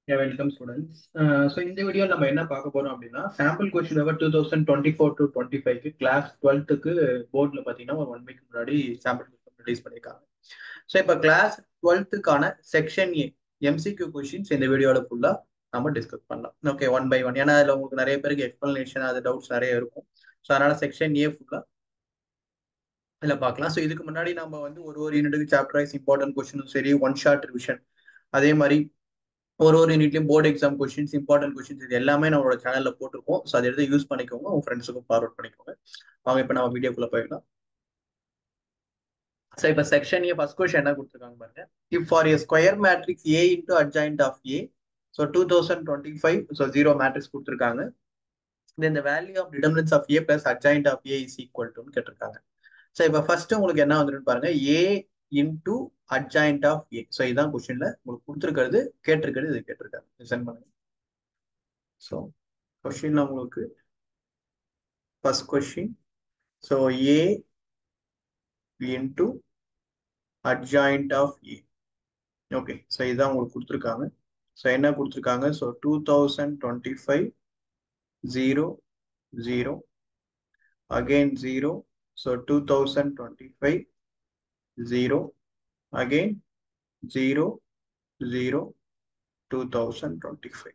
Yeah, welcome students. So இந்த video நம்ம என்ன பார்க்க போறோம் அப்படின்னா sample question paper 2024 to 25 class 12க்கு போர்டில் பார்த்தீங்கன்னா ஒரு 1 வீக் முன்னாடி சாம்பிள் கொஸ்டின் ரிலீஸ் பண்ணியிருக்காங்க. ஸோ இப்போ கிளாஸ் 12க்கான செக்ஷன் ஏ எம்சிக்யூ கொஸ்டின்ஸ் இந்த வீடியோவில் ஃபுல்லாக நம்ம டிஸ்கஸ் பண்ணலாம். Okay, one by one. ஏன்னா அதில் உங்களுக்கு நிறைய பேருக்கு எக்ஸ்பிளனேஷன் அது டவுட்ஸ் நிறைய இருக்கும். ஸோ அதனால செக்ஷன் ஏ ஃபுல்லாக இதில் பார்க்கலாம். ஸோ இதுக்கு முன்னாடி நம்ம வந்து ஒரு யூனிட்டுக்கு சாப்டர் வைஸ் இம்பார்ட்டன்ட் கொஸ்டினும் சரி, ஒன் ஷார்ட் ரிவிஷன், அதே மாதிரி ஒரு யூனிட்லையும் board exam questions, important questions இது எல்லாமே நம்மளோட சேனல்ல போட்டிருக்கோம். ஸோ அதை எடுத்து யூஸ் பண்ணிக்கோங்க, உங்க ஃப்ரெண்ட்ஸுக்கும் ஃபார்வர்ட் பண்ணிக்கோங்க. வாங்க இப்போ நம்ம வீடியோக்குள்ள போயிடலாம். ஸோ இப்போ செக்ஷன் ஏ ஃபர்ஸ்ட் கொஸ்டின் என்ன கொடுத்துருக்காங்க பாருங்க. If for a square matrix A into adjoint of A, so 2025, so 0 matrix கொடுத்துருக்காங்க. இந்த value of determinants of A plus adjoint of A is equal டுன்னு கேட்டிருக்காங்க. ஸோ இப்போ ஃபர்ஸ்ட் உங்களுக்கு என்ன வந்துருன்னு பாருங்க, A into adjoint of A. So இதுதான் கொஸ்டின்ல உங்களுக்கு கொடுத்துருக்கிறது, கேட்டிருக்கிறது, இது கேட்டிருக்காங்க. லிசன் பண்ணுங்க. ஸோ கொஸ்டின்ல உங்களுக்கு first question, so a into adjoint of a. Okay, so இதான் உங்களுக்கு கொடுத்துருக்காங்க. ஸோ என்ன கொடுத்துருக்காங்க, so 2025 0 0 again 0, so 2025 0 again 0 0 2025.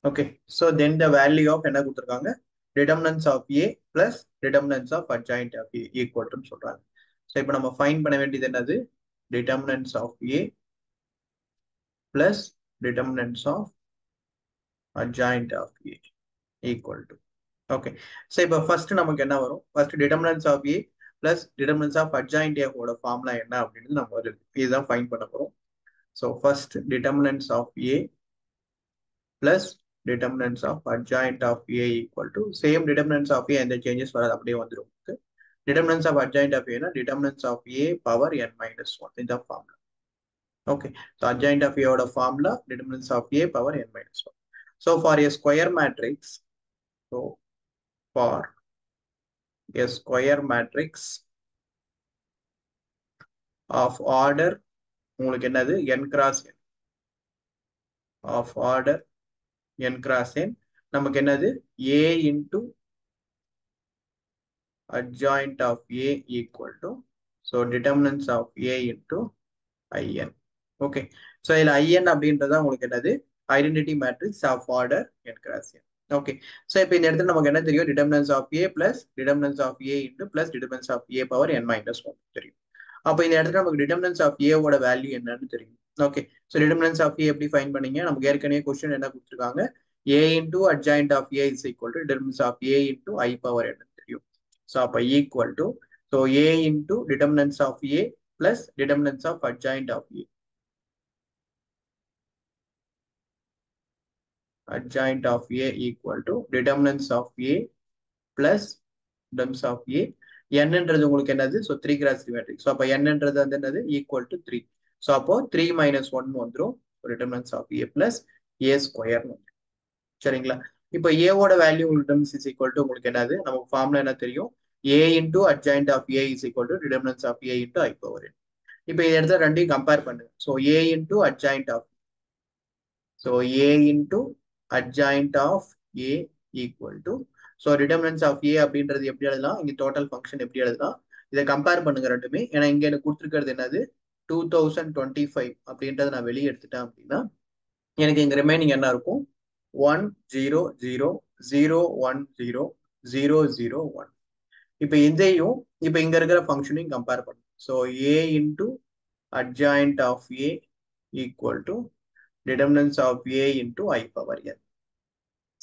Okay, so then the value of என்ன கொடுத்துருக்காங்க, determinants of a plus determinants of adjoint of a equal to சொல்றாங்க. So இப்போ நம்ம ஃபைண்ட் பண்ண வேண்டியது என்னது, determinants of a plus determinants of adjoint of a equal to. Okay, so இப்போ first நமக்கு என்ன வரும், first determinants of a plus determinants of adjoint a ஓட ஃபார்முலா என்ன அப்படின்னு நம்ம இதுதான் ஃபைண்ட் பண்ண போறோம். So first determinants of a plus determinants of adjoint of a equal to same determinants of a and the changes வராது, அப்படியே வந்துடும். Determinants of adjoint of a na determinants of a power n minus 1 in the formula. Okay, so adjoint of a oda formula determinants of a power n minus 1. So for a square matrix, so for a square matrix of order உங்களுக்கு என்னது n cross n, of order n cross n, நமக்கு என்னது a into adjoint of a equal to, so determinants of a into in. Okay, so இதுல in அப்படின்றதா உங்களுக்கு என்னது identity matrix of order n cross n. Okay, so இப்போ இந்த இடத்துல நமக்கு என்ன தெரியும், determinants of a plus determinants of a into plus determinants of a power n minus 1 தெரியும். அப்போ இந்த இடத்துல நமக்கு determinants of a ஓட வேல்யூ என்னன்னு தெரியும். Okay, so determinants of a எப்படி ஃபைண்ட் பண்ணீங்க, நமக்கு ஏற்கனவே கொஸ்டின் என்ன கொடுத்துருக்காங்க, a into adjoint of a is equal to determinants of a into I power n தெரியும். ஸோ அப்போ equal to, so a into determinants of a plus determinants of adjoint of a. Adjoint of a equal to determinants of a plus determinants of a. n என்றது உங்களுக்கு என்னது, so 3 cross 3 matrix. So அப்ப n என்றது வந்து என்னது equal to 3. So அப்போ 3 minus 1 வந்துரும், determinants of a plus a square. சரிங்களா, இப்போ a ஓட value determinants is equal to உங்களுக்கு என்னது, நமக்கு ஃபார்முலா என்ன தெரியும், a into adjoint of a is equal to determinants of a into I power n. இப்போ இந்த இடத்துல ரெண்டையும் கம்பேர் பண்ணுங்க. So a into adjoint of, so a into adjoint of a equal to, so determinants of a அப்படின்றது எப்படி எழுதலாம், இங்க total function எப்படி எழுதலாம், இதை கம்பேர் பண்ணுங்க ரெண்டுமே. ஏன்னா இங்க எனக்கு கொடுத்துருக்கிறது என்னது 2025 அப்படின்றத நான் வெளியே எடுத்துட்டேன் அப்படின்னா எனக்கு இங்க ரிமைனிங் என்ன இருக்கும், 1 0 0 0 1 0 0 0 1. இப்போ இதையும் இப்போ இங்க இருக்கிற ஃபங்க்ஷனையும் கம்பேர் பண்ணும். So a into adjoint of a equal to determinants of a into I power n.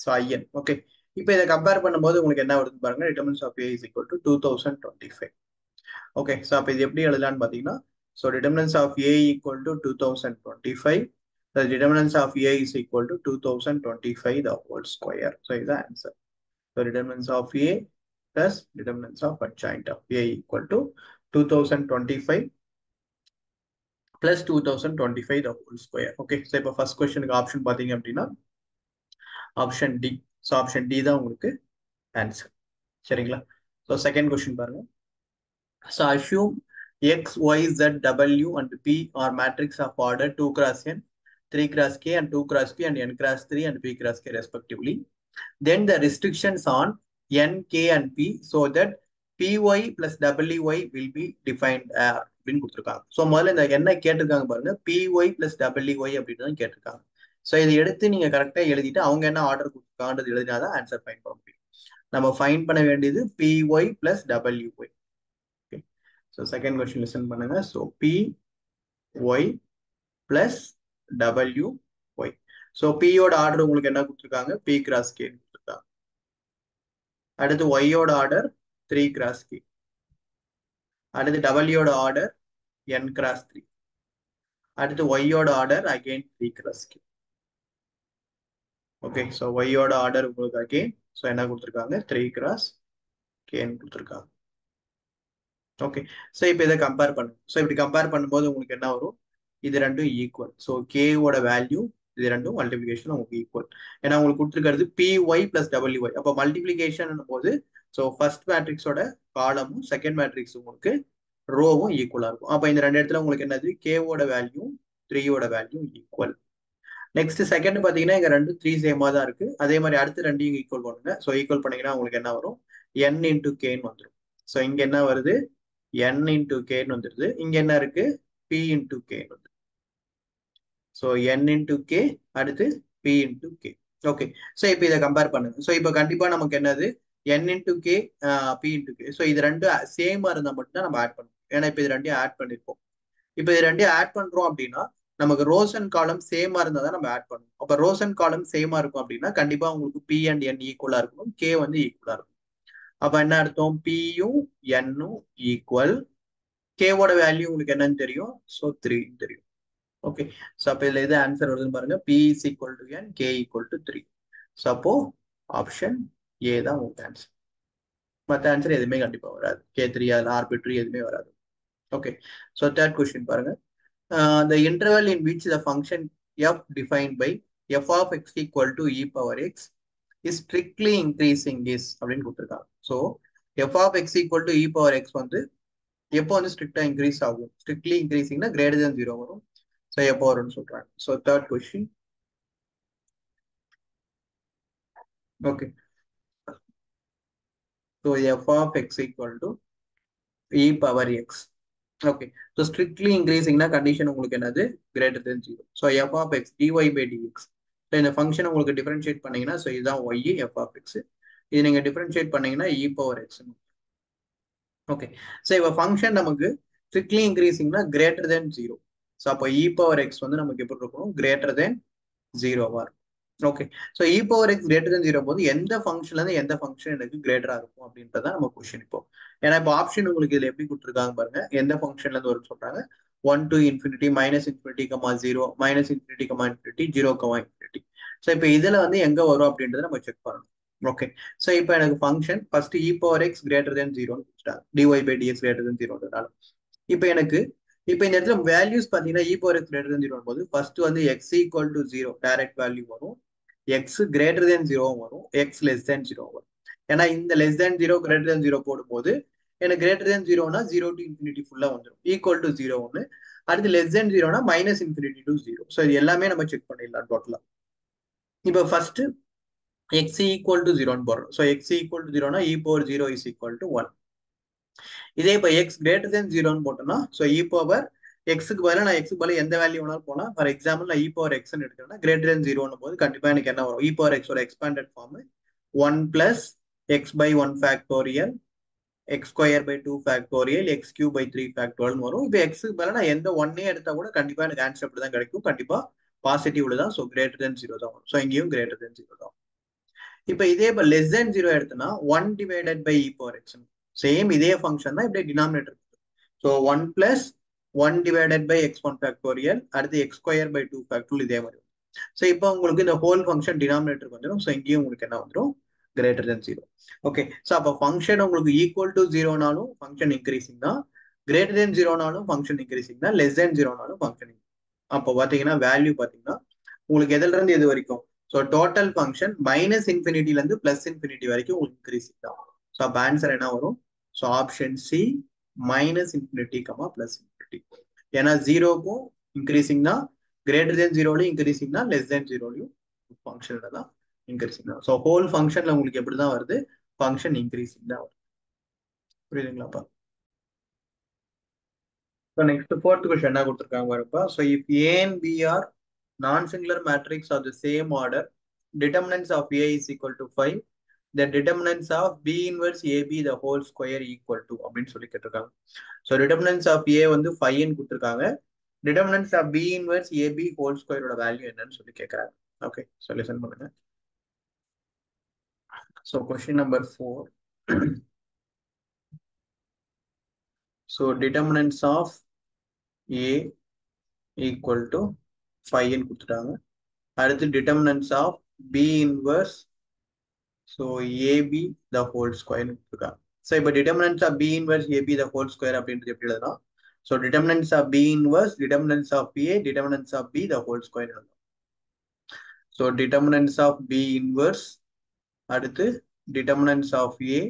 So in. Okay, இப்போ இதை கம்பேர் பண்ணும்போது உங்களுக்கு என்ன வருதுன்னு பாருங்க, determinants of a is equal to 2025. Okay, so அப்போ இது எப்படி எழுதலாம்னு பார்த்தீங்கன்னா, so determinants of a equal to 2025, the determinants of a is equal to 2025 the whole square. So is the answer. So determinants of a plus determinants of adjoint of a equal to 2025 plus 2025 the whole square. Okay, so இப்போ first questionக்கு option பார்த்தீங்க அப்படின்னா option D. So option D தான் உங்களுக்கு answer. சரிங்களா, so second question பாருங்க. So assume x, y, z, w and p are matrix of order 2 cross n 3 cross k and 2 cross p and n cross 3 and p cross k respectively. Then the restrictions on n, k and p so that py plus wy will be defined அப்படின்னு கொடுத்துருக்காங்க. So முதல்ல இந்த என்ன கேட்டிருக்காங்க பாருங்க, py plus wy அப்படின்னு தான் கேட்டிருக்காங்க. ஸோ இதை எடுத்து நீங்க கரெக்டா எழுதிட்டு அவங்க என்ன ஆர்டர் கொடுத்துருக்காங்கன்றது எழுதினாதான் ஆன்சர் ஃபைண்ட் பண்ண முடியும். நம்ம ஃபைண்ட் பண்ண வேண்டியது py plus wy. Okay, so second question listen பண்ணுங்க. So py plus wy. So p யோட ஆர்டர் உங்களுக்கு என்ன கொடுத்துருக்காங்க, p cross k கொடுத்துருக்காங்க. அடுத்து y யோட ஆர்டர் 3 cross k. அடுத்து w யோட ஆர்டர் n cross 3. அடுத்து y யோட order again 3 cross k. Okay, so y யோட ஆர்டர் உங்களுக்கு அகைன் ஸோ என்ன கொடுத்துருக்காங்க, 3 cross k கொடுத்துருக்காங்க. ஓகே, ஸோ இப்போ இதை கம்பேர் பண்ணுங்க. ஸோ இப்படி கம்பேர் பண்ணும்போது உங்களுக்கு என்ன வரும், இது ரெண்டும் ஈக்குவல். ஸோ கேவோட வேல்யூ இது ரெண்டும் மல்டிபிளிகேஷன் உங்களுக்கு ஈக்குவல். ஏன்னா உங்களுக்கு கொடுத்துருக்கிறது py பிளஸ் wy. அப்போ மல்டிபிளிகேஷன் போது ஸோ ஃபர்ஸ்ட் மேட்ரிக்ஸோட காலமும் செகண்ட் மேட்ரிக்ஸ் உங்களுக்கு ரோவும் ஈக்குவலா இருக்கும். அப்போ இந்த ரெண்டு இடத்துல உங்களுக்கு என்னது, கேவோட வேல்யூ 3யோட வேல்யூ ஈக்குவல். நெக்ஸ்ட் செகண்ட் பாத்தீங்கன்னா இங்க ரெண்டு 3 சேமா தான் இருக்கு. அதே மாதிரி அடுத்து ரெண்டையும் ஈக்குவல் பண்ணுங்க. ஸோ ஈக்குவல் பண்ணீங்கன்னா உங்களுக்கு என்ன வரும், n இன்டூ கேன்னு வந்துடும். ஸோ இங்க என்ன வருது, n இன்டூ கேன்னு வந்துருது. இங்க என்ன இருக்கு, p இன்டூ கேன்னு வந்து. ஸோ n இன்டூ கே அடுத்து p into K. Okay, so இப்போ இதை கம்பேர் பண்ணுங்க. ஸோ இப்போ கண்டிப்பா நமக்கு என்னது, n into K p into K. So இது ரெண்டும் சேமா இருந்தா மட்டும் தான் நம்ம ஆட் பண்ணுவோம். ஏன்னா இப்போ இது ரெண்டையும் ஆட் பண்ணிருப்போம். இப்போ இது ரெண்டையும் ஆட் பண்றோம் அப்படின்னா நமக்கு ரோஸ் அண்ட் காலம் சேமா இருந்தா தான் நம்ம ஆட் பண்ணுவோம். அப்ப ரோஸ் அண்ட் காலம் சேமா இருக்கும் அப்படின்னா கண்டிப்பா உங்களுக்கு p அண்ட் n ஈக்குவலா இருக்கணும், k வந்து ஈக்குவலா இருக்கும். அப்ப என்ன அர்த்தம், p-யும் n-ம் ஈக்குவல். k-வோட வேல்யூ உங்களுக்கு என்னன்னு தெரியும், ஸோ 3 தெரியும். ஓகே, ஸோ அப்போ இதுல எது ஆன்சர் வருதுன்னு பாருங்க, p is equal to n, k equal to 3. So அப்போ ஆப்ஷன் ஏ தான் உங்களுக்கு ஆன்சர். மற்ற ஆன்சர் எதுவுமே கண்டிப்பா வராது, k3 அதில் ஆர்பிட்ரி எதுவுமே வராது. ஓகே, ஸோ தேர்ட் கொஸ்டின் பாருங்க. The interval in which the function f defined by f of x equal to e power x is strictly increasing is அப்படின்னு கொடுத்துருக்காங்க. So f of x equal to e power x வந்து எப்போ வந்து ஸ்ட்ரிக்டா increase ஆகும், strictly இன்க்ரீசிங்னா greater than 0 வரும். So எப்போ வரும்னு சொல்றாங்க. So third question. Okay, so f of x equal to e power x. Okay, so strictly இன்க்ரீசிங்னா கண்டிஷன் உங்களுக்கு என்னது, greater than 0. So f of x dy by dx. So இந்த function உங்களுக்கு differentiate பண்ணீங்கன்னா ஸோ இதுதான் y f of x. இது நீங்க differentiate பண்ணீங்கன்னா e power x. Okay, so இப்போ ஃபங்க்ஷன் நமக்கு ஸ்ட்ரிக்ட்லி இன்க்ரீசிங்னா கிரேட்டர் தென் 0. ஸோ அப்போ e பவர் x வந்து நமக்கு எப்படி இருக்கணும், கிரேட்டர் தென் 0வா இருக்கும். Okay, so e power x greater than 0 போது எந்த ஃபங்க்ஷன்ல இருந்து எந்த ஃபங்க்ஷன் எனக்கு கிரேட்டரா இருக்கும் அப்படின்றத நம்ம கொஸ்டின் இப்போ. ஏன்னா இப்போ ஆப்ஷன் உங்களுக்கு இதுல எப்படி கொடுத்துருக்காங்க பாருங்க, எந்த ஃபங்க்ஷன்ல இருந்து வரும்னு சொல்றாங்க, 1 to infinity, -infinity, -0, -infinity, -infinity, 0, infinity. So இப்போ இதுல வந்து எங்க வரும் அப்படின்றத நம்ம செக் பண்ணணும். ஓகே, ஸோ இப்போ எனக்கு function first e power x greater than 0 dy by dx greater than 0. இப்போ எனக்கு இப்போ இந்த இடத்துல வேல்யூஸ் பாத்தீங்கன்னா e power x greater than 0 போது ஃபர்ஸ்ட் வந்து x equal to 0 direct value வரும், x கிரேட்டர் தென் 0 வரும், x லெஸ் தென் 0 வரும். ஏன்னா இந்த லெஸ் தென் 0 கிரேட்டர் தென் 0 போடும்போது எனக்கு கிரேட்டர் தென் 0னா 0 டு இன்ஃபினிட்டி ஃபுல்லா வந்துடும், ஈக்குவல் டு 0 ஒன்று. அடுத்து லெஸ் தென் 0னா -infinity to 0. ஸோ இது எல்லாமே நம்ம செக் பண்ணிடலாம் டோட்டலா. இப்போ ஃபர்ஸ்ட் x ஈக்குவல் டு 0ன்னு போடுறோம். ஸோ x ஈக்குவல் டு 0னா e power 0 is equal to 1. இதே இப்போ x கிரேட்டர் தென் 0ன்னு போட்டோம்னா ஸோ e பவர் எக்ஸுக்கு பதிலாக நான் எக்ஸுக்கு பதிலாக எந்த வேல்யூ வேணாலும் போனா, ஃபார் எக்ஸாம்பிள் நான் e பவர் எக்ஸ்ன்னு எடுக்கிறேன்னா கிரேட்டர் தென் 0ன்னு போது கண்டிப்பா எனக்கு என்ன வரும், e பவர் எக்ஸோட expanded form 1 plus x by 1 factorial, x square by 2 factorial, x cube by 3 factorial வரும். இப்போ எக்ஸுக்கு பதிலாக நான் எந்த ஒன்னே எடுத்தா கூட கண்டிப்பா எனக்கு ஆன்சர் அப்படி தான் கிடைக்கும், கண்டிப்பா பாசிட்டிவ்ல தான். ஸோ கிரேட்டர் தென் 0 தான் வரும். ஸோ இங்கேயும் கிரேட்டர் தென் 0 தான். இப்போ இதே இப்போ லெஸ் தென் 0 எடுத்தோம்னா 1 divided by e power x. Same இதே ஃபங்க்ஷன் தான் இப்படி denominator. So 1 plus 1 divided by x1 factorial, அடுத்து x ஸ்கொயர் பை 2 ஃபேக்டோரியல், இதே மாதிரி. ஸோ இப்போ உங்களுக்கு இந்த ஹோல் ஃபங்க்ஷன் டினாமினேட்டருக்கு வந்துடும். ஸோ இங்கேயும் உங்களுக்கு என்ன வந்துடும், கிரேட்டர் தென் 0. ஓகே, ஸோ அப்போ ஃபங்க்ஷன் உங்களுக்கு ஈக்குவல் டு 0னாலும் ஃபங்க்ஷன் இன்க்ரீசிங் தான், கிரேட்டர் தென் 0னாலும் ஃபங்க்ஷன் இன்க்ரீசிங் தான், லெஸ் தென் 0னாலும் ஃபங்க்ஷன். அப்போ பார்த்தீங்கன்னா வேல்யூ பார்த்தீங்கன்னா உங்களுக்கு எதுல இருந்து எது வரைக்கும், ஸோ டோட்டல் ஃபங்க்ஷன் -infinity இருந்து +infinity வரைக்கும் உங்களுக்கு இன்க்ரீசிங் தான். ஸோ அப்போ ஆன்சர் என்ன வரும், so option C -infinity, +infinity. ஏன்னா 0க்கும் இன்க்ரீசிங் தான், greater than 0 இன்க்ரீசிங்னா லெஸ் தேன் 0 ஃபங்க்ஷன் தான் இன்க்ரீசிங் தான். ஸோ ஹோல் ஃபங்க்ஷன்ல உங்களுக்கு எப்படி தான் வருது, ஃபங்க்ஷன் இன்க்ரீசிங் தான் வருது. புரியுதுங்களாப்பா? ஸோ நெக்ஸ்ட் ஃபோர்த் கொஸ்டின் என்ன கொடுத்துருக்காங்க பாருப்பா. So if A and B are non singular matrix of the same order, determinants of A is equal to 5, the determinants of B inverse AB the whole square equal to அப்படின்னு சொல்லி கேட்டிருக்காங்க. So determinants of A வந்து 5 கொடுத்துருக்காங்க. determinants of B inverse AB whole square ஓட value என்னன்னு சொல்லி கேட்கறாங்க. Okay, so listen பண்ணுங்க. So question number 4. So determinants of A equal to 5 கொடுத்துட்டாங்க. அடுத்து determinants of B inverse so AB the whole square கொடுத்துருக்காங்க. ஸோ இப்போ determinants of B inverse AB the whole square அப்படின்றது எப்படி எழுதலாம்? So determinants of B inverse, determinants of A, determinants of B the whole square எழுதலாம். So determinants of B inverse அடுத்து determinants of A,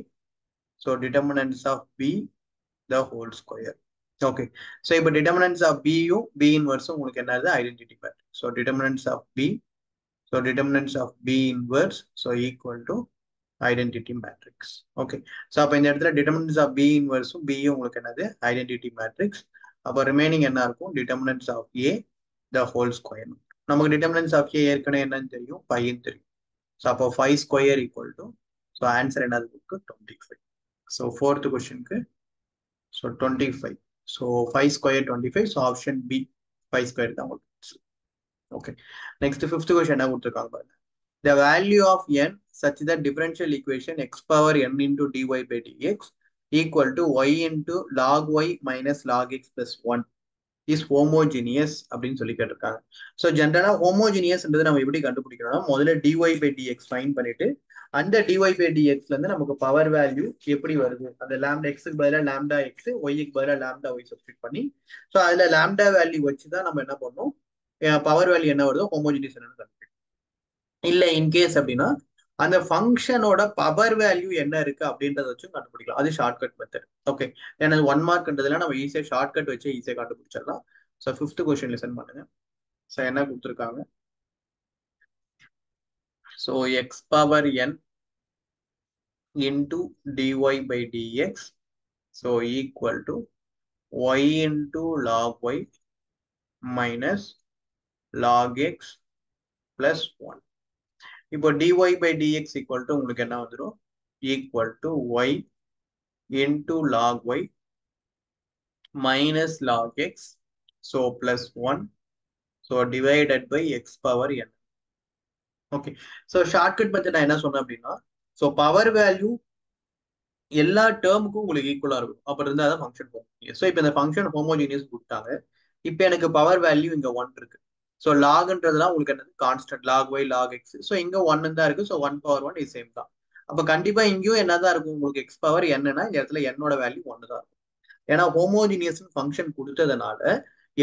so determinants of B the whole square. Okay, so இப்போ determinants of B யும் B inverse உங்களுக்கு என்னது identity matrix. So determinants of B, so determinants of B inverse so equal to identity matrix. Okay, so அப்போ இந்த இடத்துல determinants of B இன்வர்ஸும் B உங்களுக்கு என்னது ஐடென்டிட்டி மேட்ரிக்ஸ். அப்போ ரிமைனிங் என்ன இருக்கும், determinants of A the whole square. நமக்கு டிட்டர்மினன்ஸ் ஆஃப் ஏ ஏற்கனவே என்னன்னு தெரியும், 5 தெரியும். ஸோ அப்போ 5 square equal to, so answer என்னது இருக்கு 25. ஸோ ஃபோர்த் கொஸ்டினுக்கு so 25. So 5 square 25. So option B 5 square தான் உங்களுக்கு. ஓகே, நெக்ஸ்ட் ஃபிஃப்த் கொஸ்டின் என்ன கொடுத்துருக்காங்க பாருங்க. The value of n such that differential equation x power n into dy by dx equal to y into log y minus log x plus 1 is homogeneous அப்படின்னு சொல்லி கேட்டிருக்காங்க. So ஜென்ரலா ஹோமோஜினியஸ்ன்றது நம்ம எப்படி கண்டுபிடிக்கணும்னா, முதல்ல dy by dx ஃபைன் பண்ணிட்டு அந்த dy by dxல இருந்து நமக்கு பவர் வேல்யூ எப்படி வருது, அந்த லாம்டா எக்ஸுக்கு பதிலாக லாம்டா எக்ஸ், ஒய்க்கு பதிலாக லாம்டா ஒய் சப்ஸ்டிட் பண்ணி, ஸோ அதுல லாம்டா வேல்யூ வச்சு தான் நம்ம என்ன பண்ணோம், பவர் வேல்யூ என்ன வருதோ ஹோமோஜினியஸ் என்னன்னு கண்டுபிடிக்கணும். இல்ல இன்கேஸ் அப்படின்னா அந்த ஃபங்க்ஷனோட பவர் வேல்யூ என்ன இருக்கு அப்படின்றத வச்சு கண்டுபிடிக்கலாம். அது ஷார்ட்கட் மெத்தட். ஓகே, ஏன்னா 1 மார்க்ன்றதுல நம்ம ஈஸியா ஷார்ட்கட் வச்சு ஈஸியா கண்டுபிடிச்சிடலாம். ஸோ ஃபிஃப்த் கொஸ்டின் லிசன் பண்ணுங்க. ஸோ என்ன கொடுத்துருக்காங்க, so x power n into dy by dx so equal to y into log y minus log x plus 1. இப்போ dy by dx equal to உங்களுக்கு என்ன வந்துடும், equal to y into log y minus log x so plus 1 so divided by x power n. Okay, so shortcut method நான் என்ன சொன்னேன் அப்படின்னா, so power value எல்லா டேர்முக்கும் உங்களுக்கு ஈக்குவலா இருக்கும், அப்படி இருந்தால் தான் ஃபங்க்ஷன் ஹோமோஜினியஸ். ஸோ இப்போ இந்த ஃபங்க்ஷன் ஹோமோஜினியஸ் கொடுத்தாங்க. இப்போ எனக்கு பவர் வேல்யூ இங்க 1 இருக்கு. ஸோ லாக்ன்றதுலாம் உங்களுக்கு என்னது constant, log y log x. So இங்க 1 தான் இருக்கு. ஸோ 1 பவர் 1 இது சேம் தான். அப்போ கண்டிப்பா இங்கேயும் என்னதான் இருக்கும், உங்களுக்கு எக்ஸ் பவர் என்னன்னா இந்த இடத்துல என்னோட வேல்யூ 1 தான் இருக்கும். ஏன்னா ஹோமோஜினியஸ் ஃபங்க்ஷன் கொடுத்ததுனால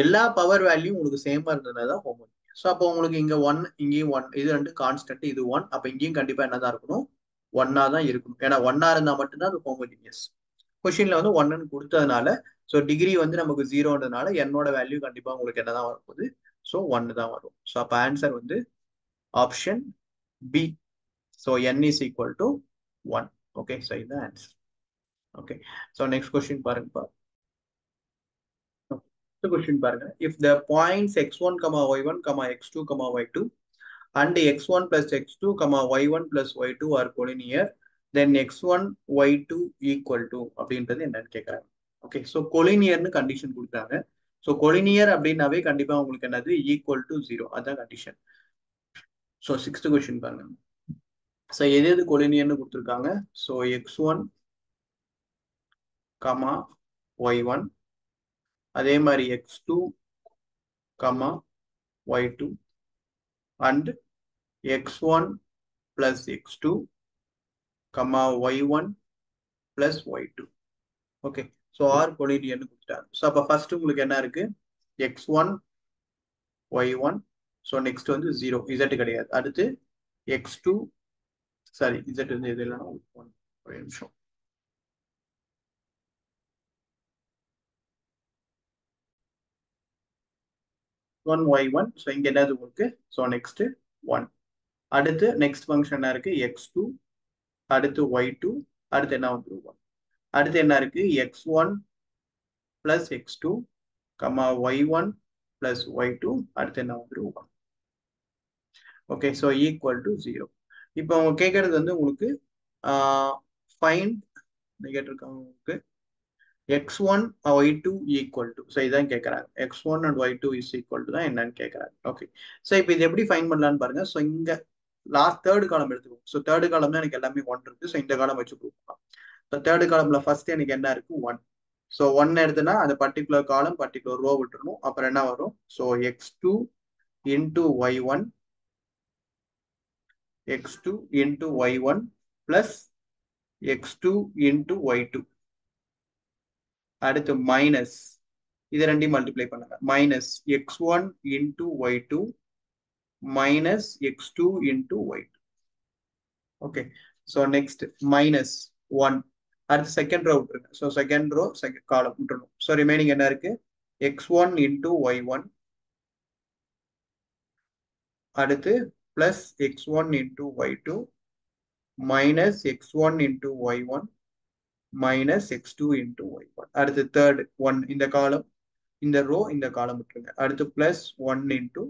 எல்லா பவர் வேல்யூ உங்களுக்கு சேமா இருந்ததுனால தான் ஹோமோஜினியஸ். ஸோ அப்போ உங்களுக்கு இங்க 1 இங்கேயும் 1, இது ரெண்டு கான்ஸ்டன்ட், இது 1. அப்போ இங்கேயும் கண்டிப்பா என்னதான் இருக்கணும், 1 தான் இருக்கணும். ஏன்னா 1 இருந்தா மட்டும்தான் அது ஹோமோஜினியஸ். கொஸ்டின்ல வந்து 1 கொடுத்ததுனால ஸோ டிகிரி வந்து நமக்கு 0ன்றதுனால என்னோட வேல்யூ கண்டிப்பா உங்களுக்கு என்னதான் வரப்போகுது, ஸோ 1 தான் வரும். ஸோ அப்போ ஆன்சர் வந்து option B. So n is equal to 1. Okay, so இதுதான் answer. Okay, so next question பாருங்கப்பா. கொஸ்டின் பாருங்க. If the points x1, y1, x2, y2 and x1 plus x2, y1 plus y2 are collinear, then x1 y2 equal to அப்படின்றது என்னன்னு கேட்கறாங்க. Okay, so கொலினியர்னு condition கொடுத்தாங்க. So collinear அப்படின்னாவே கண்டிப்பா உங்களுக்கு என்னது ஈக்குவல் டு 0, அதுதான் கண்டிஷன். ஸோ சிக்ஸ்த் கொஸ்டின் பாருங்க. ஸோ எது எது கொலினியர்னு கொடுத்துருக்காங்க, ஸோ x1 y1 அதே மாதிரி x2 y2 and x1 plus x2 y1 plus y2. Okay, so are கொலினியர்னு கொடுத்துட்டாங்க. ஸோ அப்போ ஃபர்ஸ்ட் உங்களுக்கு என்ன இருக்கு, x1 y1. ஸோ நெக்ஸ்ட் வந்து 0, z கிடையாது. அடுத்து x2, சாரி z வந்து எது இல்லைன்னா ஒரு நிமிஷம். x1 y1 ஸோ இங்க என்னது உங்களுக்கு ஸோ நெக்ஸ்ட் 1 அடுத்து நெக்ஸ்ட் ஃபங்க்ஷன் என்ன இருக்கு x2 அடுத்து y2 அடுத்து என்ன வந்து 1 அடுத்து என்ன இருக்கு x1 plus x2 comma y1 plus y2 அடுத்து என்ன வந்து 1 ஓகே ஸோ ஈக்குவல் டு 0 இப்போ அவங்க கேட்கறது வந்து உங்களுக்கு ஃபைண்ட் கேட்டிருக்காங்க உங்களுக்கு x1 y2 equal to so இதான் கேட்கறாங்க x1 and y2 is equal to தான் என்னன்னு கேட்கறாங்க ஓகே ஸோ இப்போ இது எப்படி ஃபைண்ட் பண்ணலான்னு பாருங்க ஸோ இங்க லாஸ்ட் தேர்ட் காலம் எடுத்துக்கோங்க ஸோ தேர்ட் காலம் தான் எனக்கு எல்லாமே 1 இருக்கு ஸோ இந்த காலம் வச்சு கொடுக்கலாம் ஸோ தேர்ட் காலம்ல ஃபர்ஸ்ட் எனக்கு என்ன இருக்கு 1 ஸோ 1 எடுத்துனா அந்த பர்டிகுலர் காலம் பர்டிகுலர் ரோ விட்டுறணும் அப்புறம் என்ன வரும் so x2 into y1 x2 into y1 plus x2 into y2 அடுத்து மைனஸ் இது ரெண்டையும் மல்டிப்ளை பண்ணுங்க minus x1 into y2 minus x2 into y2 okay so next minus 1 அடுத்து செகண்ட் ரோ விட்டுருங்க so second row second column விட்டுருணும் so remaining என்ன இருக்கு x1 into y1 அடுத்து plus x1 into y2 minus x1 into y1 minus x2 into y1 அடுத்து third 1 இந்த காலம் இந்த ரோ இந்த காலம் விட்டுருங்க அடுத்து plus 1 into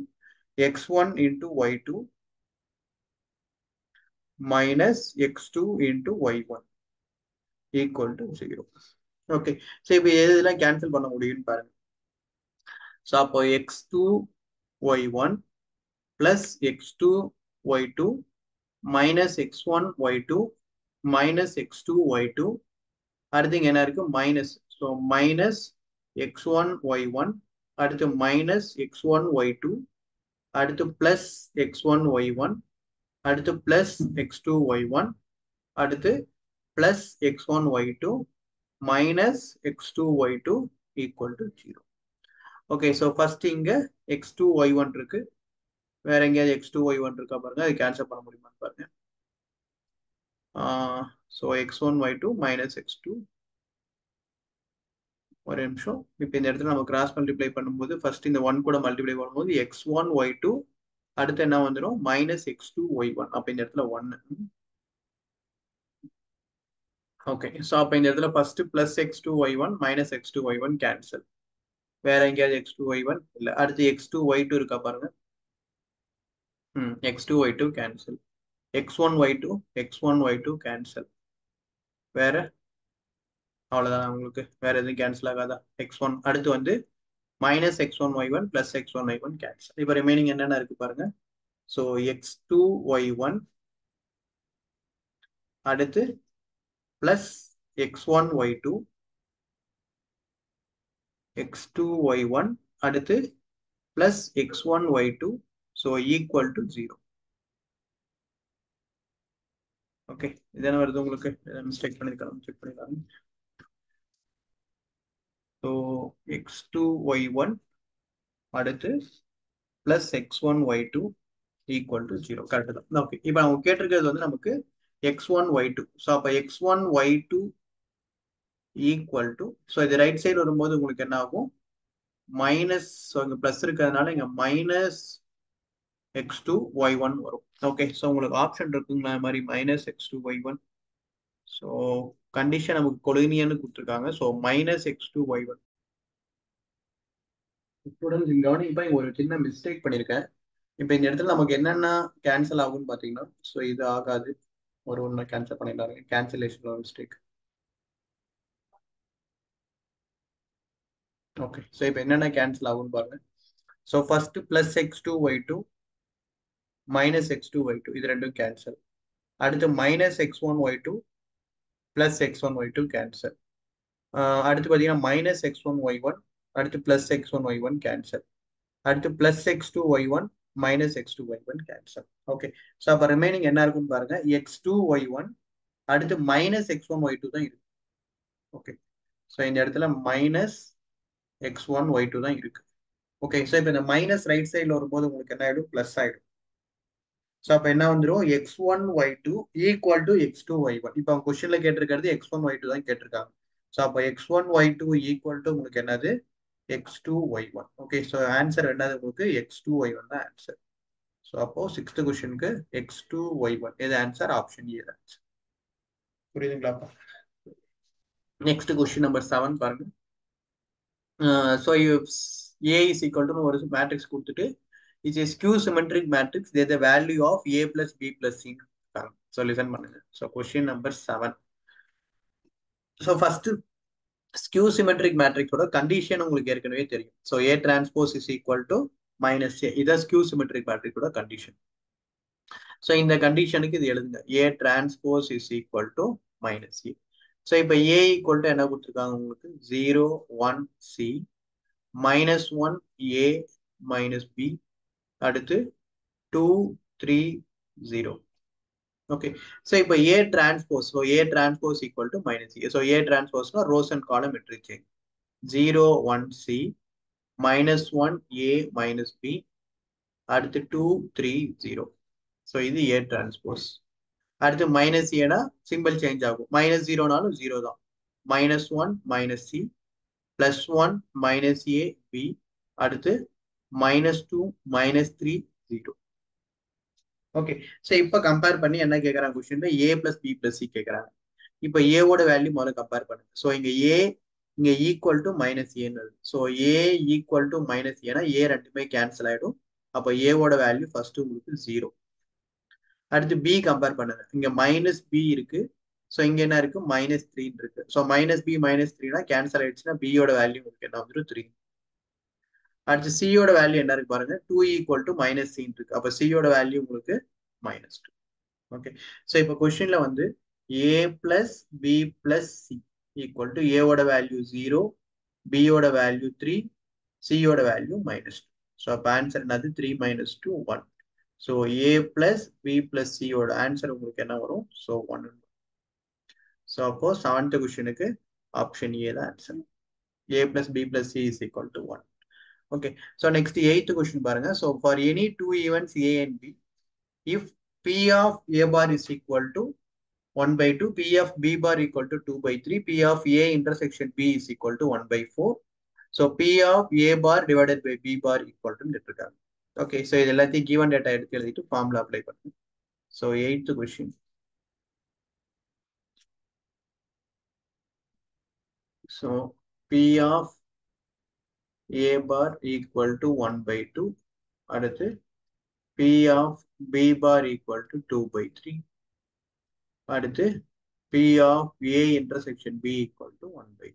x1 into y2 minus x2 into y1 equal to 0 okay so இப்போ எதெல்லாம் கேன்சல் பண்ண முடியும்னு பாருங்க ஸோ அப்போ x2 y1 plus x2 y2 minus x1 y2 minus x2 y2 அடுத்து என்ன இருக்கு minus so minus x1 y1 அடுத்து மைனஸ் x1 y2 அடுத்து பிளஸ் x1 y1 அடுத்து பிளஸ் x2 y1 அடுத்து plus x1 y2 minus x2 y2 equal to 0 okay so first இங்க x2 y1 இருக்கு வேற எங்கேயாவது x2 y1 இருக்கா பாருங்க அது கேன்சல் பண்ண முடியுமான்னு பாருங்க so x1 y2 minus x2 ஒரு நிமிஷம் இப்போ இந்த இடத்துல நம்ம கிராஸ் மல்டிப்ளை பண்ணும்போது ஃபர்ஸ்ட் இந்த 1 கூட மல்டிப்ளை பண்ணும்போது x1 y2 அடுத்து என்ன வந்துடும் மைனஸ் x2 y1 அப்போ இந்த இடத்துல 1 ஓகே ஸோ அப்போ இந்த இடத்துல first plus x2 y1 minus x2 y1 cancel வேற எங்கேயாவது x2 y1 இல்லை அடுத்து x2 y2 இருக்கா பாருங்க x2 y2 cancel x1 y2 x1 y2 cancel வேற அவ்வளவுதான் உங்களுக்கு வேற எதுவும் கேன்சல் ஆகாதா x1 அடுத்து வந்து minus x1 y1 plus x1 y1 cancel இப்போ ரிமைனிங் என்னென்ன இருக்கு பாருங்க ஸோ x2 y1 அடுத்து plus x1 y2 x2 y1 அடுத்து plus x1 y2 so equal to 0 okay இதென்ன வருது உங்களுக்கு மிஸ்டேக் பண்ணிருக்கலாம் செக் பண்ணிக்கலாம் ஸோ x2 y1 அடுத்து plus x1 y2 equal to 0 correct தான் ஓகே இப்போ அவங்க கேட்டிருக்கிறது வந்து நமக்கு x1 y2 ஸோ அப்போ x1 y2 equal to so இது ரைட் சைடு வரும்போது உங்களுக்கு என்ன ஆகும் மைனஸ் ஸோ இங்கே ப்ளஸ் இருக்கிறதுனால இங்கே மைனஸ் x2 y1 வரும் ஓகே ஸோ உங்களுக்கு ஆப்ஷன் இருக்குங்களா மாதிரி minus x2 y1 so condition நமக்கு கொலினியன்னு கொடுத்துருக்காங்க so minus x2 y1 students இங்கே கவனிப்பா இங்கே ஒரு சின்ன மிஸ்டேக் பண்ணியிருக்கேன் இப்போ இந்த இடத்துல நமக்கு என்னென்ன கேன்சல் ஆகும்னு பார்த்தீங்கன்னா ஸோ இது ஆகாது ஒரு ஒன்று கேன்சல் பண்ணிடலாங்க கேன்சலேஷன் ஒரு மிஸ்டேக் ஓகே ஸோ இப்போ என்னென்ன கேன்சல் ஆகும்னு பாருங்க so first plus x2 y2 minus x2 y2 இது ரெண்டும் கேன்சல் அடுத்து minus x1 y2 plus x1 y2 cancel அடுத்து பார்த்தீங்கன்னா மைனஸ் x1 y1 அடுத்து பிளஸ் x1 y1 கேன்சல் அடுத்து plus x2 y1 minus x2 y1 cancel okay so அப்போ remaining என்ன இருக்குன்னு பாருங்க x2 y1 அடுத்து மைனஸ் x1 y2 தான் இருக்கு ஓகே ஸோ இந்த இடத்துல மைனஸ் x1 y2 தான் இருக்கு ஓகே ஸோ இப்போ இந்த மைனஸ் ரைட் சைடில் வரும்போது உங்களுக்கு என்ன ஆயிடும் பிளஸ் ஆயிடும் ஸோ அப்போ என்ன வந்துடும் x1 y2 equal to x2 y1 இப்போ அவங்க கொஸ்டின்ல கேட்டிருக்கிறது x1 y2 தான் கேட்டிருக்காங்க ஸோ அப்போ x1 y2 ஈக்குவல் டு உங்களுக்கு என்னது x2 y1. Okay, so answer என்னது உங்களுக்கு x2 y1 தான் ஆன்சர். ஸோ அப்போ சிக்ஸ்த் கொஸ்டினுக்கு x2 y1 இது ஆன்சர், ஆப்ஷன் ஏ தான் ஆன்சர். புரியுதுங்களா? நெக்ஸ்ட் கொஸ்டின் நம்பர் 7 பாருங்க. So A is equal to ஒரு மேட்ரிக்ஸ் கொடுத்துட்டு it's a skew symmetric matrix there the value of a plus b plus c. So listen பண்ணுங்க. So question number 7. So first skew symmetric மேட்ரிக்ஸோட condition உங்களுக்கு ஏற்கனவே தெரியும். So A transpose is equal to minus A, இதான் skew symmetric மேட்ரிக்ஸோட condition. So இந்த கண்டிஷனுக்கு இது எழுதுங்க, A transpose is equal to minus A. So இப்போ ஏ ஈக்குவல் டு என்ன கொடுத்துருக்காங்க உங்களுக்கு, 0 1 C minus 1 A minus B, அடுத்து 2 3 0. ஓகே, ஸோ இப்போ A transpose, so A transpose equal to minus A. So A டிரான்ஸ்போஸ்னா rows and column matrix change 0 1 C minus 1 A minus B, அடுத்து 2 3 0. So இது A transpose. அடுத்து minus ஏனா simple change ஆகும், minus ஜீரோனாலும் zero தான். Minus 1 minus C plus 1 minus A B, அடுத்து minus 2 minus 3 0. Okay, so இப்போ கம்பேர் பண்ணி என்ன கேட்குறாங்க question, A plus B plus C கேட்குறாங்க. இப்போ ஏவோட வேல்யூ முதல்ல கம்பேர் பண்ணுங்க. ஸோ இங்க ஏ இங்க ஈக்குவல் டு மைனஸ் ஏன்னு. So A equal to minus ஏன்னா ஏ ரெண்டுமே கேன்சல் ஆயிடும். அப்போ ஏவோட வேல்யூ ஃபர்ஸ்ட் உங்களுக்கு 0. அடுத்து பி கம்பேர் பண்ணுங்க, இங்க மைனஸ் பி இருக்கு, ஸோ இங்க என்ன இருக்கு, மைனஸ் 3 இருக்கு. ஸோ மைனஸ் பி மைனஸ் 3னா கேன்சல் ஆயிடுச்சுன்னா பியோட வேல்யூ உங்களுக்கு என்ன வந்துடும், 3. அடுத்து சியோட வேல்யூ என்ன இருக்கு பாருங்க, 2 ஈக்குவல் டு மைனஸ் சி இருக்கு. அப்போ சியோட வேல்யூ உங்களுக்கு -2. ஓகே, ஸோ இப்போ கொஸ்டின்ல வந்து A plus B plus C equal to ஏவோட வேல்யூ 0, பியோட வேல்யூ 3, சியோட வேல்யூ -2. ஸோ அப்போ ஆன்சர் என்னது, 3 - 2 1. ஸோ ஏ பிளஸ் பி பிளஸ் சியோட ஆன்சர் உங்களுக்கு என்ன வரும், ஸோ 1. ஸோ அப்போ 7th கொஸ்டினுக்கு ஆப்ஷன் ஏ தான் answer, A plus B plus C is equal to 1. Okay, so next 8th question பாருங்க. So for any 2 events A and B, if P of A bar is equal to 1/2, P of B bar equal to 2/3, P of A intersection B is equal to 1/4. So P of A bar divided by B bar equal to எடுத்துருக்காங்க. Okay, so இது எல்லாத்தையும் given data எடுத்து எழுதிட்டு formula apply பண்ணுங்க. So 8th question. So P of A bar equal to 1/2, அடுத்து P of B bar equal to 2/3, அடுத்து P of A intersection B equal to 1/2.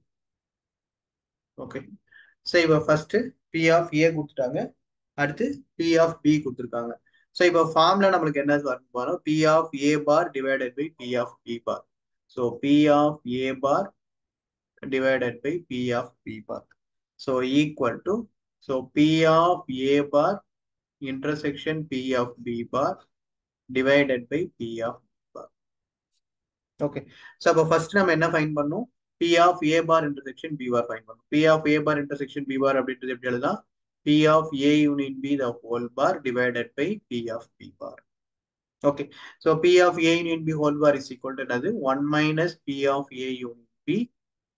Okay, so இப்போ first P of A கொடுத்துட்டாங்க, அடுத்து P of B கொடுத்துருக்காங்க. So இப்போ ஃபார்ம்ல நம்மளுக்கு என்ன வரும், P of A bar divided by P of B bar. So P of A bar divided by P of B bar. So equal to, so P of A bar intersection P of B bar divided by P of B bar. Okay, so அப்போ first நம்ம என்ன find பண்ணோம், P of A bar intersection B bar find பண்ணோம். P of A bar intersection B bar அப்படின்றது எப்படி எழுதலாம், P of A union B the whole bar divided by P of B bar. Okay, so P of A union B whole bar is equal to another 1 minus P of A union B.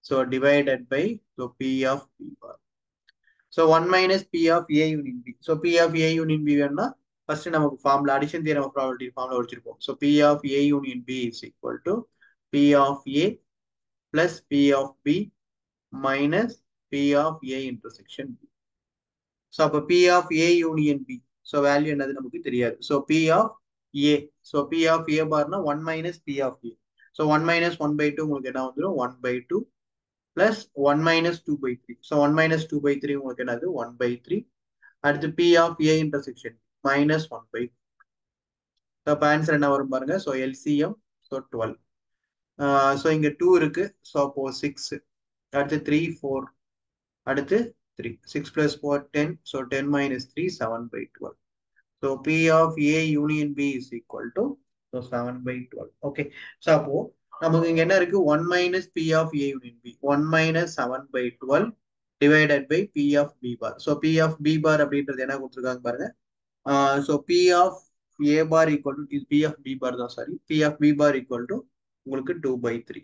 So divided by, so P of B bar. So 1 minus P of A union B. So P of A union B வேணும்னா first நமக்கு formula addition theorem of probability formula வச்சிருப்போம். So P of A union B is equal to P of A plus P of B minus P of A intersection B. So அப்போ P of A union B, so value என்னது நமக்கு தெரியாது. So P of A, so P of A barனா 1 minus P of A. So 1 minus 1/2 உங்களுக்கு என்ன வந்துடும், 1/2 plus 1 minus 2/3. So 1 minus 2/3 உங்களுக்கு என்னது, 1/3. அடுத்து P of A intersection minus 1/4. So அப்போ ஆன்சர் என்ன வரும் பாருங்க, so LCM, so 12. So இங்க 2 இருக்கு, so அப்போ 6, அடுத்து 3 4, அடுத்து 3, 6 plus 4 10, so 10 minus 3 7/12. So P of A union B is equal to, so 7/12. Okay, so அப்போ நமக்கு இங்க என்ன இருக்கு, 1 minus P of A union B, 1 minus 7/12 divided by P of B bar. So P of B bar அப்படின்றது என்ன கொடுத்துருக்காங்க பாருங்க. So P of A bar equal to, P of B bar தான், sorry, P of B bar equal to உங்களுக்கு 2/3.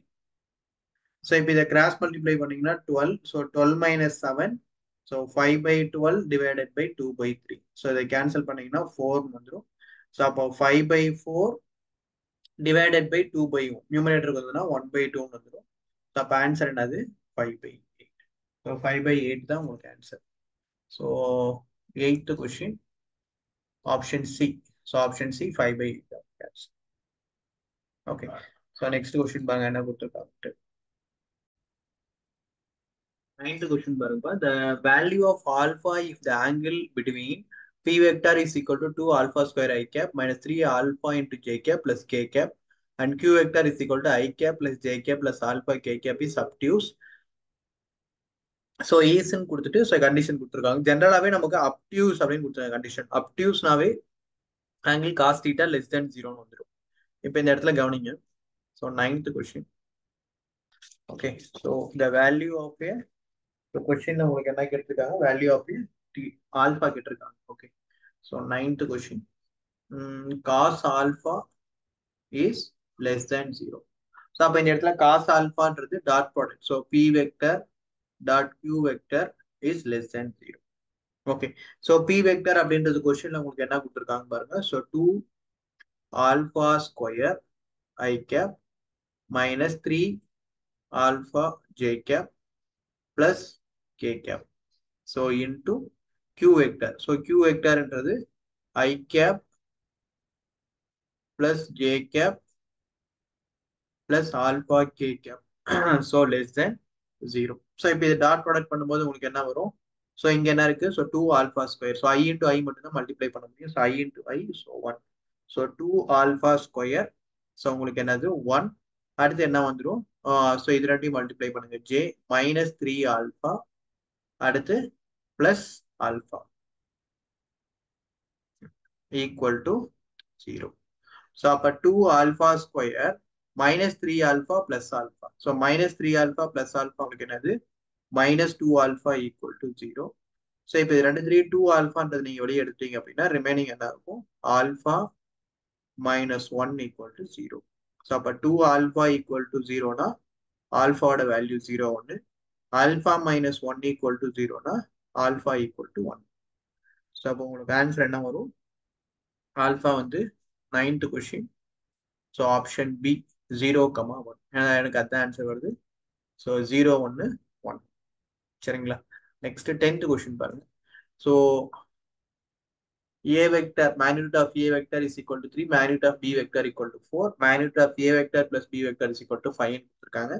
So இப்போ இதை cross multiply பண்ணீங்கன்னா 12, so 12 minus 7, so 5/12 divided by 2/3. So இதை கேன்சல் பண்ணீங்கன்னா 4 வந்துடும். ஸோ அப்போ 5/4 divided by 2/1. நியூமரேட்டருக்கு வந்ததுன்னா 1/2 வந்துடும். ஸோ அப்போ ஆன்சர் என்னது 5/8. ஸோ 5/8 தான் உங்களுக்கு answer. So 8th question option C. So option C 5/8 தான் answer. Okay. So next question பாருங்க என்ன கொடுத்துருக்காங்க. 9th question பாருங்க. The value of alpha if the angle between p vector is equal to 2 alpha square I cap minus 3 alpha into j cap plus k cap and q vector is equal to I cap plus j cap plus alpha k cap is obtuse. So ஈஸ்ன்னு கொடுத்துட்டு so condition கொடுத்துருக்காங்க. ஜென்ரலாகவே நமக்கு obtuse அப்படின்னு கொடுத்துருக்காங்க condition. அப்டியூஸ்னாவே angle cos theta less than 0ன்னு வந்துடும். இப்போ இந்த இடத்துல கவனிங்க. So 9th question. Okay. So the value of A question உங்களுக்கு என்ன கேட்டிருக்காங்க, வேல்யூ ஆஃப் ஆல்பா கேட்டிருக்காங்க. Okay. So 9th question cos alpha is less than 0. So அப்போ இந்த இடத்துல காஸ் ஆல்பான்றது dot product. So B vector dot Q vector is less than 0. Okay. So B vector அப்படின்றது கொஸ்டின்ல உங்களுக்கு என்ன கொடுத்துருக்காங்க பாருங்க. So 2 alpha square i cap minus 3 alpha j cap plus k cap. So into q vector. So q வெக்டர்ன்றது i cap plus j cap plus alpha k cap. So less than 0. ஸோ இப்போ இது டாட் ப்ராடக்ட் பண்ணும்போது உங்களுக்கு என்ன வரும்? So இங்க என்ன இருக்கு? So 2 alpha square. So i into I மட்டும் தான் மல்டிப்ளை பண்ண முடியும். So i into I. So 1. So 2 alpha square. So உங்களுக்கு என்னது 1. அடுத்து என்ன வந்துடும்? ஸோ இது ரெண்டையும் மல்டிப்ளை பண்ணுங்க. j மைனஸ் 3 ஆல்பா அடுத்து plus alpha equal to 0. So அப்போ 2 alpha square minus 3 alpha plus alpha. So minus 3 alpha plus alpha உங்களுக்கு என்னது? Minus 2 alpha equal to 0. ஸோ இப்போ இது 2 ஆல்பான்றது நீங்க வெளியே எடுத்தீங்க அப்படின்னா ரிமைனிங் என்ன இருக்கும்? Alpha minus 1 equal to 0. So அப்போ 2 ஆல்பா ஈக்குவல் டு 0னா ஆல்பாவோட value 0 1. Alpha minus 1 equal to 0னா ஆல்பா ஈக்குவல் டு 1. ஸோ அப்போ உங்களுக்கு ஆன்சர் என்ன வரும்? ஆல்பா வந்து 9th question. So option B 0,1. எனக்கு அதான் ஆன்சர் வருது. ஸோ 0 1 1. சரிங்களா? நெக்ஸ்ட் 10th கொஸ்டின் பாருங்க. So a vector magnitude of a vector is equal to 3, magnitude of b vector equal to 4, magnitude of a vector plus b vector is equal to 5 கொடுத்திருக்காங்க.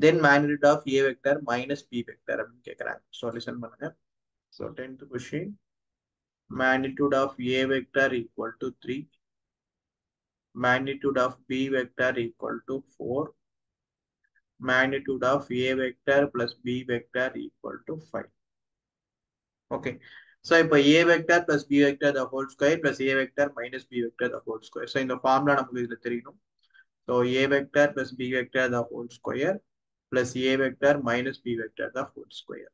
then magnitude of a vector minus b vector அப்படின்னு கேட்குறாங்க. So listen பண்ணுங்க. So 10th question magnitude of a vector equal to 3, magnitude of b vector equal to 4, magnitude of a vector plus b vector equal to 5. Okay. So இப்போ a vector plus b vector the whole square plus a vector minus b vector the whole square. So இந்த formula நமக்கு இதுல தெரியணும். So a vector plus b vector the whole square plus a vector minus b vector the whole square.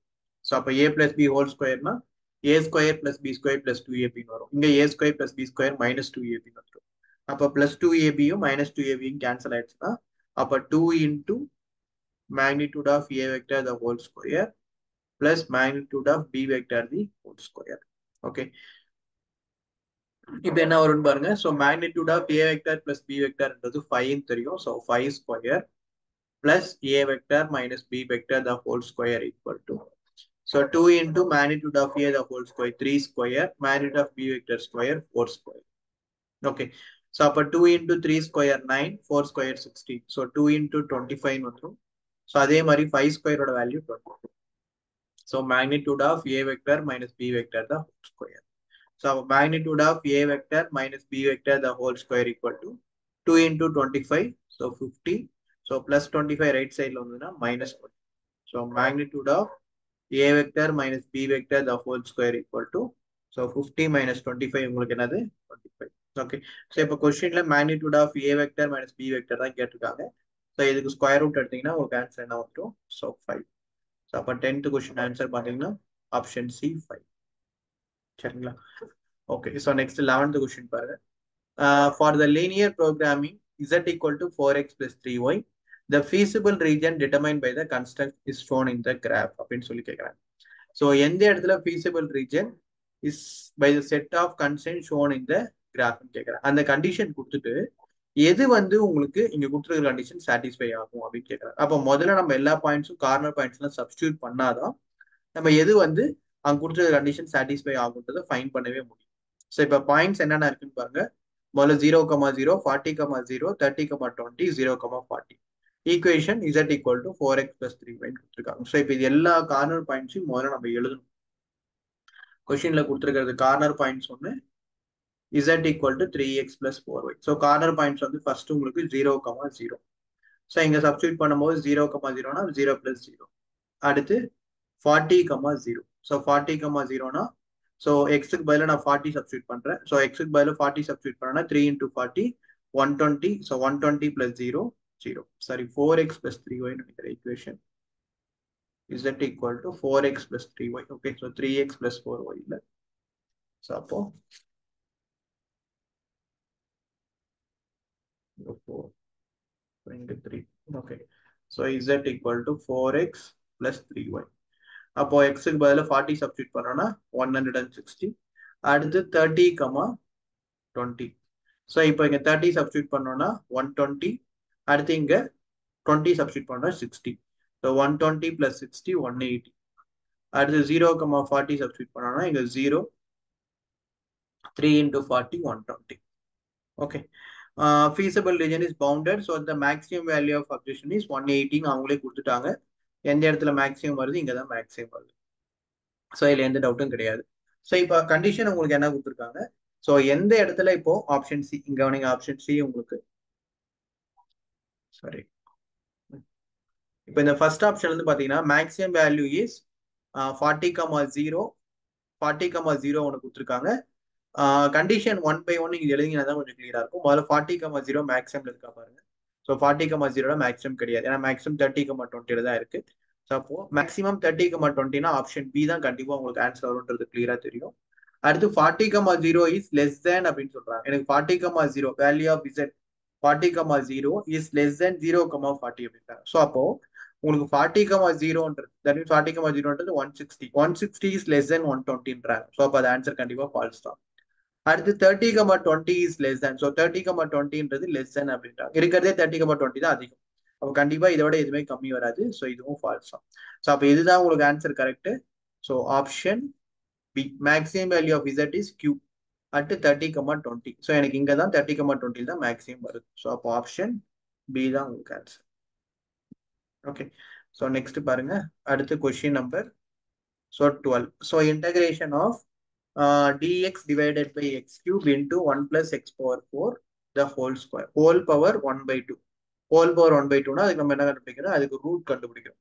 So அப்போ a plus b whole square னா a square plus b square plus 2ab வரும். இங்க a square plus b square minus 2ab வந்துரும். அப்போ plus 2ab யும் minus 2ab யும் cancel ஆயிடுச்சுன்னா அப்போ 2 into magnitude of a vector the whole square plus magnitude of b vector the whole square. Okay. இப்போ என்ன வரும்னு பாருங்க. So magnitude of a vector plus b vector என்றது 5 தெரியும். So 5 square plus a vector minus b vector the whole square equal to. So 2 into magnitude of a the whole square 3 square, magnitude of b vector square 4 square. Okay. So அப்போ 2 into 3 square 9, 4 square 16. So 2 into 25 வந்துரும். So அதே மாதிரி 5 square ஓட value 20. So magnitude of a vector minus b vector the whole square. So magnitude of a vector minus b vector the whole square equal to 2 into 25. So 50. So plus 25 right side வந்துனா minus 1. So magnitude of a vector minus b vector the whole square equal to. So 50 minus 25 உங்களுக்கு என்னது 25. Okay. So இப்போ கொஸ்டின்ல magnitude of a vector minus b vector தான் கேட்டிருக்காங்க. So இதுக்கு square root எடுத்தீங்கன்னா உங்களுக்கு answer என்ன வந்துடும்? So 5. So அப்போ 10th கொஸ்டின் ஆன்சர் பார்த்தீங்கன்னா ஆப்ஷன் சி 5. சரிங்களா? Okay. So next 11th question பாருங்க. For the linear programming z equal to 4x plus 3y, the feasible region determined by the construct is shown in the graph அப்படின்னு சொல்லி கேட்குறாங்க. So எந்த இடத்துல feasible region is by the set of constraints shown in the graph கேட்குறேன். அந்த condition கொடுத்துட்டு எது வந்து உங்களுக்கு இங்க கொடுத்துருக்க கண்டிஷன் சாட்டிஸ்ஃபை ஆகும் அப்படின்னு கேட்குறாங்க. அப்போ முதல்ல நம்ம எல்லா பாயிண்ட்ஸும் கார்னர் பாயிண்ட்ஸ்லாம் சப்ஸ்டியூட் பண்ணாதான் நம்ம எது வந்து அங்க கொடுத்துருக்க கண்டிஷன் சாட்டிஸ்ஃபை ஆகுன்றதை ஃபைன் பண்ணவே முடியும். ஸோ இப்போ பாயிண்ட்ஸ் என்னென்ன இருக்குன்னு பாருங்க. முதல்ல 0,0, 40,0, 30,20, 0,40. Equation z equal to 4x plus 3y கொடுத்துருக்காங்க. ஸோ இப்போ இது எல்லா கார்னர் பாயிண்ட்ஸையும் முதல்ல நம்ம எழுதணும். கொஸ்டின்ல கொடுத்துருக்கிறது கார்னர் பாயிண்ட்ஸ் ஒன்று z equal to 3x plus 4y. So corner points வந்து ஃபர்ஸ்ட் உங்களுக்கு 0,0. ஸோ இங்க சப்ஸ்டியூட் பண்ணும்போது 0,0னா 0 plus 0. அடுத்து 40,0. ஸோ 40,0னா ஸோ எக்ஸுக்கு பதிலாக நான் 40 சப்ஸ்டியூட் பண்றேன். ஸோ எக்ஸுக்கு பதிலாக 40 சப்ஸ்டியூட் பண்ணா 3 into 40 120. So 120 plus 0 0. Sorry 4x plus 3y நினைக்கிற equation z equal to 4x plus 3y. Okay so 3x plus 4y இல்ல. ஸோ அப்போ 4 okay so z equal to 4x plus 3y. அப்போ எக்ஸுக்கு பதிலாக 40 சப்ஸ்டியூட் பண்ணோம்னா 160. அடுத்து 30,20. ஸோ இப்போ இங்க 30 சப்ஸ்டியூட் பண்ணோம்னா 120. அடுத்து இங்க 20 சப்ஸ்டியூட் பண்ணோம்னா 60. So 120 plus 60 180. அடுத்து 0,40 சப்ஸ்டியூட் பண்ணோம்னா இங்க 0 3 into 40 120. Okay feasible region is bounded, so the maximum value of objection is 180. அவங்களே கொடுத்துட்டாங்க. எந்த இடத்துல மேக்ஸிமம் வருது இங்க தான் மேக்ஸிமம் வருது. ஸோ இதுல எந்த டவுட்டும் கிடையாது. ஸோ இப்போ கண்டிஷன் உங்களுக்கு என்ன கொடுத்துருக்காங்க. ஸோ எந்த இடத்துல இப்போ ஆப்ஷன் சி இங்க நீங்க ஆப்ஷன் சி உங்களுக்கு சாரி இப்போ இந்த ஃபர்ஸ்ட் ஆப்ஷன் வந்து பாத்தீங்கன்னா மேக்ஸிமம் வேல்யூ இஸ் 40,0 40,0 ஒன்று கொடுத்துருக்காங்க. கண்டிஷன் 1/1 நீங்க எழுதிங்கன்னா தான் கொஞ்சம் கிளியரா இருக்கும். முதல்ல 40,0 மேக்ஸிமம் இருக்கா பாருங்க. ஸோ 40,0 மேக்ஸிமம் கிடையாது, ஏன்னா மேக்ஸிமம் 30,20 தான் இருக்கு. ஸோ அப்போ மேக்ஸிமம் 30,20னா ஆப்ஷன் பி தான் கண்டிப்பா உங்களுக்கு ஆன்சர் வரும்ன்றது கிளியரா தெரியும். அடுத்து 40,0 இஸ் லெஸ் தேன் அப்படின்னு சொல்றாங்க. எனக்கு 40,0 value of Z 40,0 is less than 0,40 அப்படின்றாங்க. ஸோ அப்போ உங்களுக்கு 40,0ன்றது தட் மீன்ஸ் 40,0ன்றது 160. 160 இஸ் லெஸ் தேன் 120ன்றாங்க. ஸோ அப்போ அது ஆன்சர் கண்டிப்பா ஃபால்ஸ் தான். அடுத்து 30,20 இஸ் லெஸ் தேன். ஸோ 30,20ன்றது லெஸ் தேன் அப்படின்றாங்க. இருக்கிறதே 30,20 தான் அதிகம். அப்போ கண்டிப்பா இதை விட எதுவுமே கம்மி வராது. ஸோ இதுவும் ஃபால்ஸ் தான். ஸோ அப்போ இதுதான் உங்களுக்கு answer correct. So option B maximum value of Z is Q at 30,20. So எனக்கு இங்க தான் 30,20 தான் மேக்ஸிமம் வருது. ஸோ அப்போ ஆப்ஷன் பி தான் உங்களுக்கு ஆன்சர். ஓகே ஸோ நெக்ஸ்ட் பாருங்க. அடுத்து question number 12. So integration of dx divided by x cube into 1 plus x power 4 the whole square whole power 1/2. whole power 1/2னா அதுக்கு நம்ம என்ன கண்டுபிடிக்கிறோம், அதுக்கு ரூட் கண்டுபிடிக்கிறோம்.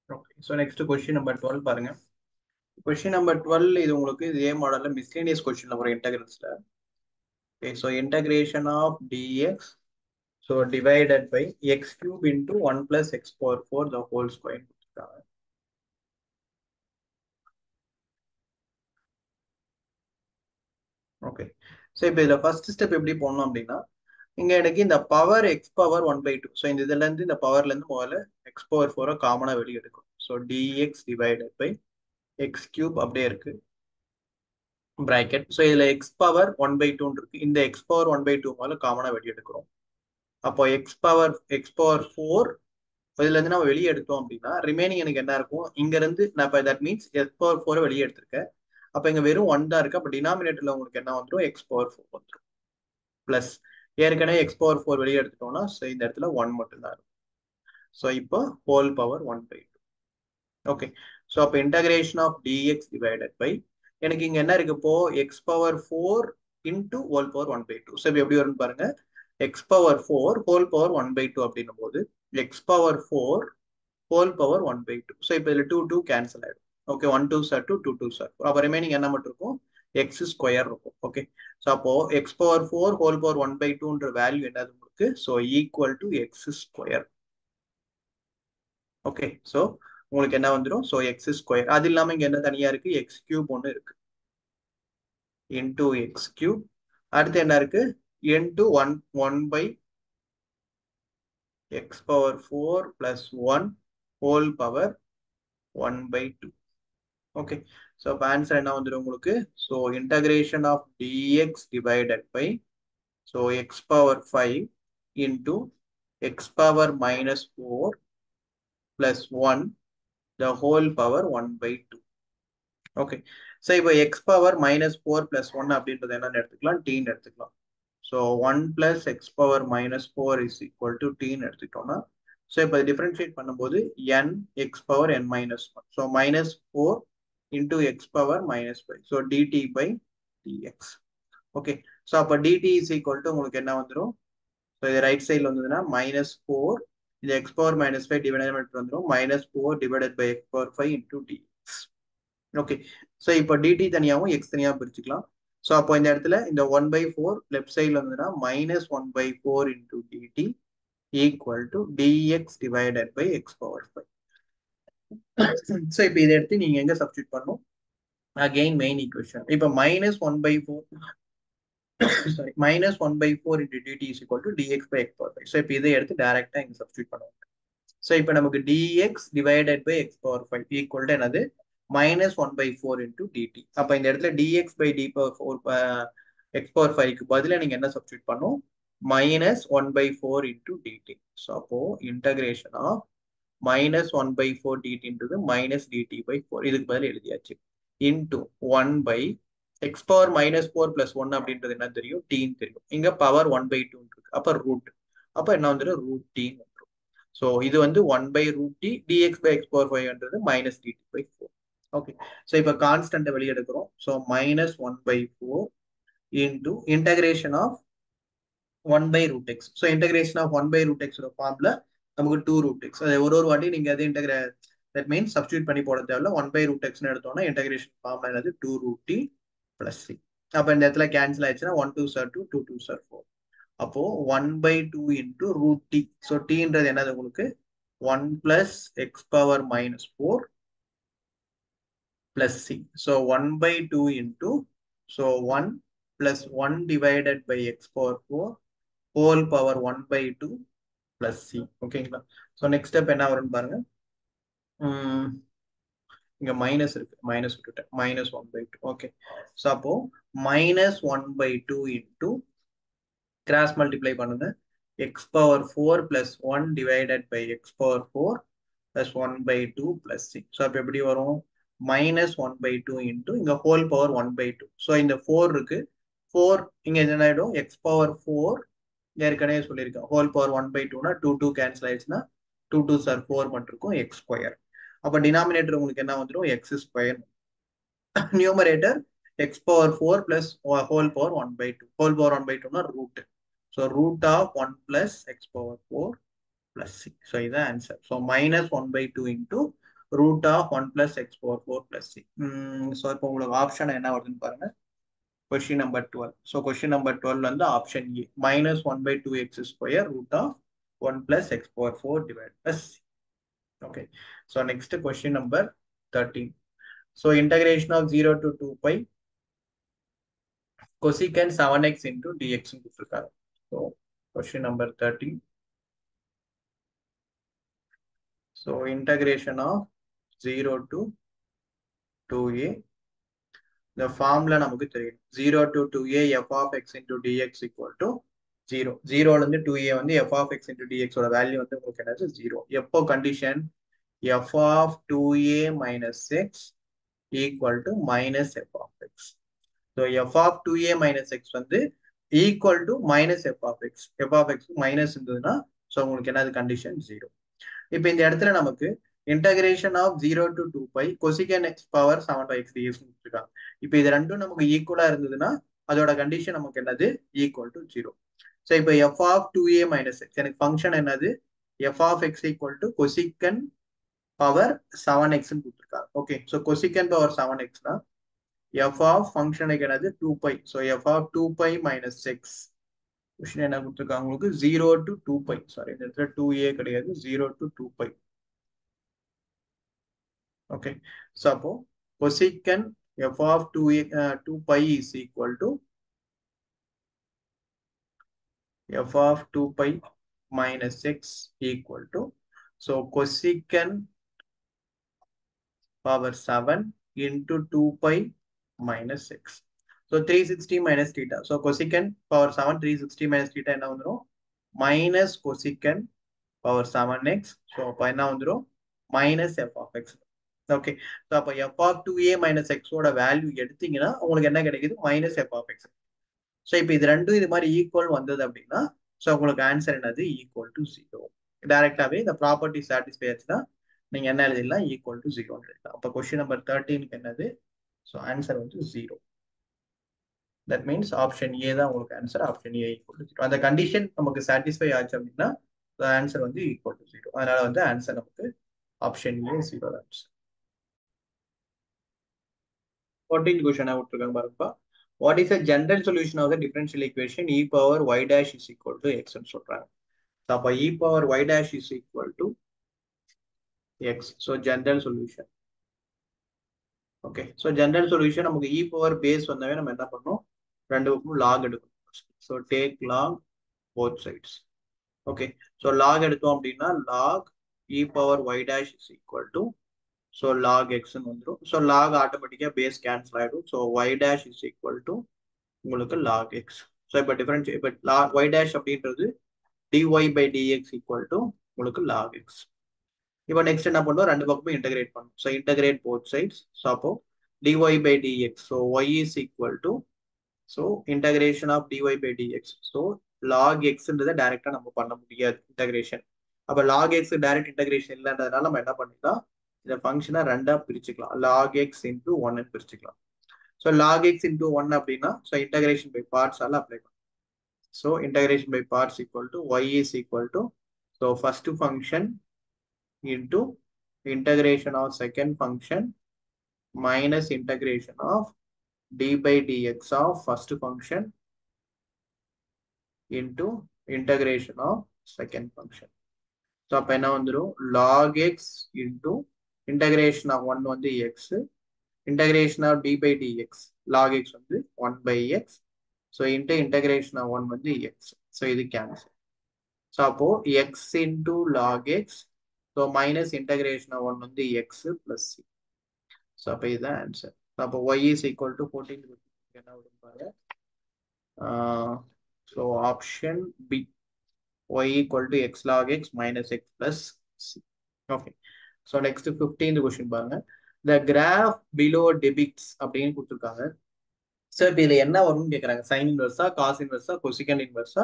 Okay so next question number 12 பாருங்க. Question number 12 இது உங்களுக்கு இதே மாடல்ல மிஸ்லேனியஸ் கொஸ்டின்ல வரும் இன்டகிரல்ஸ்ல. Okay so integration of dx so divided by x cube into 1 plus x power 4 the whole square கொடுத்துருக்காங்க. ஓகே ஸோ இப்போ இதில் ஃபர்ஸ்ட் ஸ்டெப் எப்படி போடணும் அப்படின்னா, இங்க எனக்கு இந்த பவர் x பவர் 1/2. ஸோ இந்த இதுல இருந்து இந்த பவர்ல இருந்து முதல்ல x பவர் 4 காமனா வெளியே எடுக்கும். So dx divided by x cube அப்படியே இருக்கு பிராக்கெட். ஸோ இதுல x பவர் 1/2 இருக்கு. இந்த x பவர் 1/2 முதல்ல காமனா வெளியே எடுக்கிறோம். அப்போ x பவர் 4 இதுல இருந்து நம்ம வெளியே எடுத்தோம் அப்படின்னா ரிமைனிங் எனக்கு என்ன இருக்கும், இங்க இருந்து நான் இப்போ தட் மீன்ஸ் x பவர் 4 வெளியே எடுத்திருக்கேன். அப்ப இங்க வெறும் 1 தான் இருக்கு. அப்ப டினாமினேட்டர்ல உங்களுக்கு என்ன வந்துடும், x பவர் 4 வந்துடும். பிளஸ் ஏற்கனவே x பவர் 4 வெளியே எடுத்துட்டோம்னா இந்த இடத்துல 1 மட்டும் தான் இருக்கும். ஸோ இப்போ ஹோல் பவர் 1/2. ஓகே ஸோ அப்போ integration of dx divided by எனக்கு இங்க என்ன இருக்கு இப்போ x power 4 into whole power 1/2. So இப்போ எப்படி வரும்னு பாருங்க. x பவர் 4 ஹோல் பவர் 1/2 அப்படின்னும் போது x power 4 whole power 1/2. So இப்போ இதுல 2 2 கேன்சல் ஆயிடும். Okay 1 2 sir 2 2 2 sir. அப்போ ரிமைனிங் என்ன மட்டும் இருக்கும், எக்ஸ் ஸ்கொயர் இருக்கும். ஓகே ஸோ அப்போ எக்ஸ் பவர் 4 ஹோல் பவர் 1/2ன்ற வேல்யூ என்னது உங்களுக்கு, so equal to x square. Okay so உங்களுக்கு என்ன வந்துடும், ஸோ எக்ஸ் ஸ்கொயர். அது இல்லாம இங்க என்ன தனியா இருக்கு, எக்ஸ் கியூப் ஒன்று இருக்கு இன்டூ எக்ஸ் கியூப். அடுத்து என்ன இருக்கு, into 1 by x power 4 plus 1 whole power 1 by 2. Okay. So answer என்ன வந்துரும் உங்களுக்கு? So integration of dx divided by so x power 5 into x power minus 4 plus 1 the whole power 1 by 2. Okay. So இப்போ x power minus 4 plus 1 அப்படின்றது என்னன்னு எடுத்துக்கலாம்? t ன்னு எடுத்துக்கலாம். So 1 plus x power minus 4 is equal to t ன்னு எடுத்துக்கிட்டோம்னா so இப்போ differentiate பண்ணும்போது n x power n minus 1. So minus 4 into x power minus 5. So dt by dx. Okay. So அப்போ dt is equal to உங்களுக்கு என்ன வந்துரும்? So இது right side வந்ததுன்னா minus 4 இந்த x power minus 5 divided by வந்துரும் minus 4 divided by x power 5 into dx. Okay. So இப்போ dt தனியாவும் x தனியாவும் பிரிச்சுக்கலாம். So அப்போ இந்த இடத்துல இந்த 1 by 4 left side வந்ததுன்னா minus 1 by 4 into dt equal to dx divided by x power 5. So இப்போ இதை எடுத்து நீங்க எங்க சப்ஸ்டிட் பண்ணும்? Again main equation. இப்போ minus 1 by 4 sorry minus 1 by 4 into dt is equal to dx by x power 5. So இப்போ இதை எடுத்து டைரக்டா இங்க சப்ஸ்டிட் பண்ணுவோம். So இப்போ நமக்கு dx divided by x power 5 equal to என்னது? minus 1 by 4 into dt. அப்ப இந்த இடத்துல dx by d power 4 x power 5 க்கு பதிலா நீங்க என்ன சப்ஸ்டிட் பண்ணும்? minus 1 by 4 into dt. So அப்போ integration of minus 1 by 4 dt into the minus dt by 4 இதுக்கு பதில் எழுதியாச்சு into 1 by x power minus 4 plus 1 அப்படின்றது என்ன தெரியும்? t தெரியும். இங்க பவர் 1 by 2 இருக்கு. அப்ப ரூட். அப்ப என்ன வந்துடும்? Root t. So இது வந்து 1 by root t dx by x power 5 என்றது minus dt by 4. Okay. So இப்போ கான்ஸ்டன்ட் வெளியே எடுக்கிறோம். So minus 1 by 4 into integration of 1 by root x. So integration of 1 by root x ஃபார்ம்ல நமக்கு 2 root x. அது ஒரு வாட்டி நீங்க அது that means substitute பண்ணி போட தேவையில்ல. 1 by root x ன்னு எடுத்தோம்னா integration ஃபார்ம்ல என்னது 2 root t plus c. அப்ப இந்த இடத்துல கேன்சல் ஆயிடுச்சுன்னா 1 2 are 2 2 2 are 4. அப்போ 1 by 2 into root t. So t-ன்றது என்னது உங்களுக்கு? 1 plus x power minus 4 plus c. So 1 by 2 into, so 1 plus 1 divided by x power 4 whole power 1 by 2 plus c. ஓகேங்களா? So next step என்ன வரும்னு பாருங்க. இங்க minus இருக்கு. Minus விட்டுட்டேன். minus 1 by 2. ஓகே. So அப்போ minus 1 by 2 into cross multiply பண்ணுங்க. x power 4 plus 1 divided by x power 4 plus 1 by 2 plus 6. So அப்ப எப்படி வரும்? minus 1 by 2 into இங்க whole power 1 by 2. So இந்த 4 இருக்கு. 4 இங்க என்ன ஆயிடும்? x power 4 ஏற்கனவே சொல்லியிருக்கேன். whole power 1 by 2 னா 2 2 cancel ஆயிடுச்சுன்னா 2 2s are 4 மட்டும் இருக்கும் x square. அப்ப டினாமினேட்டர் உங்களுக்கு என்ன வந்துடும்? x square. Numerator x power 4 plus whole power 1 by 2. whole power 1 by 2 னா root. So root of 1 plus x power 4 plus c. So is the answer. So minus 1 by 2 into root of 1 plus x power 4 plus c. So இப்போ உங்களுக்கு option என்ன வருதுன்னு பாருங்க. Question number 12. So question number 12 வந்து option A. minus 1 by 2x square root of 1 plus x power 4 divided plus c. Okay. So next question number 13. So integration of 0 to 2 pi cosecant 7x into dx. So question number 13. So integration of 0 to 2a. The formula நமக்கு தெரியும். 0 to 2a f of x into dx equal to 0. 0 இருந்து 2a வந்து f of x into dx ஓட value வந்து உங்களுக்கு என்னது 0. எப்போ condition f of 2a minus x equal to minus f of x. So f of 2a minus x வந்து equal to minus f of x. f of x minus இருந்ததுன்னா so உங்களுக்கு என்னது condition 0. இப்போ இந்த இடத்துல நமக்கு integration of 0 to 2 pi cosecant x power 7 by x dx கொடுத்துருக்காங்க. இப்போ இது ரெண்டும் நமக்கு ஈக்குவலா இருந்ததுன்னா அதோட கண்டிஷன் நமக்கு என்னது ஈக்குவல் டு 0. ஸோ இப்போ f of 2a minus x எனக்கு ஃபங்க்ஷன் என்னது f of x equal to cosecant power 7x கொடுத்துருக்காங்க. Okay. So cosecant power 7x னா f of ஃபங்க்ஷனுக்கு என்னது 2 pi. So f of 2 pi minus x question என்ன கொடுத்துருக்காங்க உங்களுக்கு 0 to 2 pi. சாரி இந்த இடத்துல 2a கிடையாது 0 to 2 pi. Okay. So அப்போ cosecant f of 2 pi is equal to f of 2 pi minus x equal to, so cosecant power 7 into 2 pi minus 6. So 360 minus theta. So cosecant power 7 360 minus theta என்ன வந்துரும் minus cosecant power 7x. So அப்ப என்ன வந்துரும் minus f of x. Okay. So அப்போ f of 2a minus x ஓட value எடுத்தீங்கன்னா உங்களுக்கு என்ன கிடைக்குது minus f of x. So இப்போ இது ரெண்டும் இது மாதிரி ஈக்குவல் வந்தது அப்படின்னா ஸோ உங்களுக்கு ஆன்சர் என்னது ஈக்குவல் டு 0. டைரக்டாவே இந்த ப்ராப்பர்ட்டி சாட்டிஸ்ஃபை ஆச்சுன்னா நீங்க என்ன எழுதிடலாம் ஈக்குவல் டு 0 எழுதலாம். அப்போ கொஸ்டின் நம்பர் 13க்கு என்னது ஸோ ஆன்சர் வந்து 0. தட் மீன்ஸ் ஆப்ஷன் ஏ தான் உங்களுக்கு answer. Option A equal to 0. அந்த கண்டிஷன் நமக்கு சாட்டிஸ்ஃபை ஆச்சு அப்படின்னா ஆன்சர் வந்து ஈக்குவல் டு 0. அதனால வந்து ஆன்சர் நமக்கு option A 0 answer. 14th question விட்டுருக்காங்க பாருங்கப்பா. What is the general solution of the differential equation e power y dash is equal to x ன்னு சொல்றாங்க. அப்ப e power y dash is equal to x. So general solution. Okay. So general solution நமக்கு e power base வந்தாவே நம்ம என்ன பண்ணணும் ரெண்டு பக்கமும் log எடுக்கணும். So take log both sides. Okay. So log எடுத்தோம் அப்படின்னா log e power y dash is equal to so log x ன்னு வந்துரும். So log ஆட்டோமேட்டிக்கா base cancel ஆயிடும். So y dash is equal to உங்களுக்கு log x. So இப்போ difference இப்போ y dash அப்படின்றது dy by dx equal to உங்களுக்கு log x. இப்போ நெக்ஸ்ட் என்ன பண்ணுவோம் ரெண்டு பக்கமும் இன்டகிரேட் பண்ணும். So integrate both sides. So அப்போ dy by dx. So y is equal to so integration of dy by dx. So log xன்றதை டைரக்டா நம்ம பண்ண முடியாது இன்டகிரேஷன். அப்போ log x டைரக்ட் இன்டகிரேஷன் இல்லைன்றதுனால நம்ம என்ன பண்ணிக்கலாம் இந்த ஃபங்க்ஷனை ரெண்டா பிரிச்சுக்கலாம். log x into 1 பிரிச்சுக்கலாம். So log x into 1 அப்படின்னா so integration by parts ஆல apply பண்ணும். So integration by parts equal to y is equal to so first function into integration of second function minus integration of d by dx of first function into integration of second function. So அப்ப என்ன வந்துரும் log x into integration of 1 வந்து x integration of d by dx log x வந்து 1 by x. So into integration of 1 வந்து x. So இது cancel. So அப்போ x into log x. So minus integration of 1 வந்து x plus c. So அப்போ இதுதான் answer. So அப்போ y is equal to 14. என்ன வரும் பாருங்க. So option B. Y equal to x log x minus x plus c. Okay. So next 15th question பாருங்க. The graph below depicts அப்படின்னு கொடுத்துருக்காங்க. Sir இப்போ இதுல என்ன வரும்னு கேட்கறாங்க சைன் இன்வெர்ஸா காஸ் இன்வெர்ஸா கொசிகன் இன்வெர்ஸா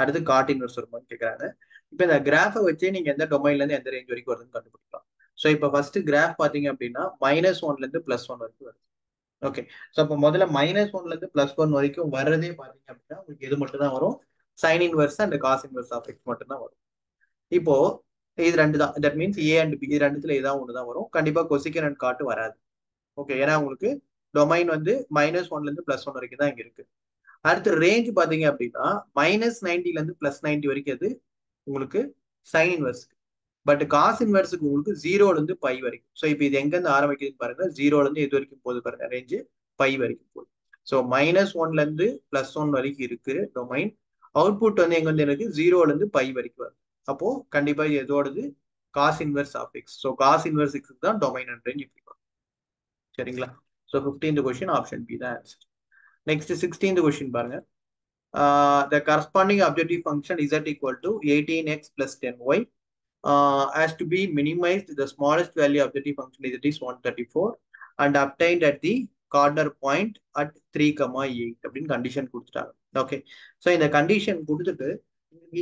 அடுத்து காட் இன்வெர்ஸ் வருமான்னு கேட்கறாங்க. இப்போ இந்த கிராஃபை வச்சு நீங்க எந்த டொமைன்ல இருந்து எந்த ரேஞ்ச் வரைக்கும் வருதுன்னு கண்டுபிடிக்கலாம். ஸோ இப்போ ஃபர்ஸ்ட் கிராஃப் பாத்தீங்க அப்படின்னா -1 இருந்து +1 வரைக்கும் வருது. ஓகே. ஸோ அப்போ முதல்ல -1 இருந்து +1 வரைக்கும் வர்றதே பாத்தீங்க அப்படின்னா உங்களுக்கு எது மட்டும் தான் வரும் sine inverse and cos inverse of x மட்டும் தான் வரும். இப்போ இது ரெண்டு தான். That means A and B இது ரெண்டுத்துல ஏதாவது ஒன்று தான் வரும். கண்டிப்பா கொசிகன் அண்ட் காட்டு வராது. ஓகே. ஏன்னா உங்களுக்கு டொமைன் வந்து -1 இருந்து +1 வரைக்கும் தான் இங்க இருக்கு. அடுத்து ரேஞ்ச் பாத்தீங்க அப்படின்னா -90 இருந்து +90 வரைக்கும் அது உங்களுக்கு சைன் இன்வெர்ஸ். பட் காஸ் இன்வெர்ஸுக்கு உங்களுக்கு 0ல இருந்து பை வரைக்கும். ஸோ இப்போ இது எங்க இருந்து ஆரம்பிக்குதுன்னு பாருங்க 0ல இருந்து எது வரைக்கும் போகுது பாருங்க ரேஞ்சு பை வரைக்கும் போகுது. ஸோ -1ல இருந்து +1 வரைக்கும் இருக்கு டொமைன். அவுட்புட் வந்து எங்க வந்து எனக்கு 0ல இருந்து பை வரைக்கும் வருது. அப்போ கண்டிப்பா இது எதோடது cos inverse of x. So cos inverse x தான் டொமைன் அண்ட் ரேஞ்ச் இப்படி வரும். சரிங்களா? So 15th question option B தான் ஆன்சர். Next 16th question பாருங்க. The corresponding objective function z equal to 18x plus 10y has to be minimized. The smallest value of objective function is 134 and obtained at the corner point at 3,8 அப்படின்னு condition கொடுத்துட்டாங்க. Okay. So இந்த condition கொடுத்துட்டு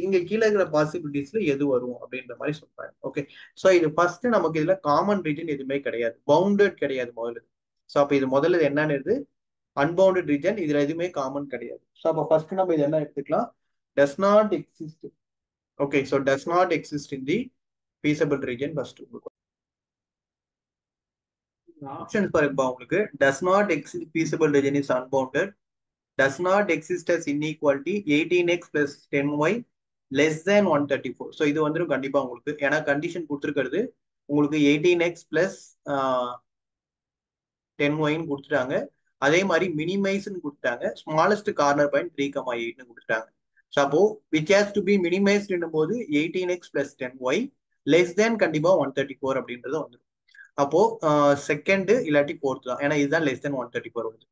இங்க கீழே இருக்கிற பாசிபிலிட்டிஸ்ல எது வரும் அப்படின்ற மாதிரி சொல்றாங்க. ஓகே. ஸோ இது ஃபர்ஸ்ட் நமக்கு இதுல காமன் ரீஜன் எதுவுமே கிடையாது, பவுண்டட் கிடையாது முதல்ல. ஸோ அப்போ இது முதல்ல என்னன்னு அன்பவுண்டட் ரீஜன், இதுல எதுவுமே காமன் கிடையாது. ஸோ அப்போ ஃபர்ஸ்ட் நம்ம இது என்ன எடுத்துக்கலாம் does not exist. Okay. So does not exist in the feasible region. First options பாருப்பா உங்களுக்கு does not exist feasible region is unbounded, does not exist as inequality 18x plus 10y less than 134. So இது வந்து கண்டிப்பா உங்களுக்கு ஏன்னா condition கொடுத்துருக்கிறது உங்களுக்கு 18x plus 10y கொடுத்துட்டாங்க. அதே மாதிரி மினிமைஸ்ன்னு கொடுத்துட்டாங்க. ஸ்மாலஸ்ட் கார்னர் பாயிண்ட் 3,8 கொடுத்துட்டாங்க. ஸோ அப்போ which has to be minimized போது 18x plus 10y less than கண்டிப்பா 134 அப்படின்றது வந்துடும். அப்போ செகண்ட் இல்லாட்டி ஃபோர்த் தான், ஏன்னா இதுதான் லெஸ் தென் 134 வருது.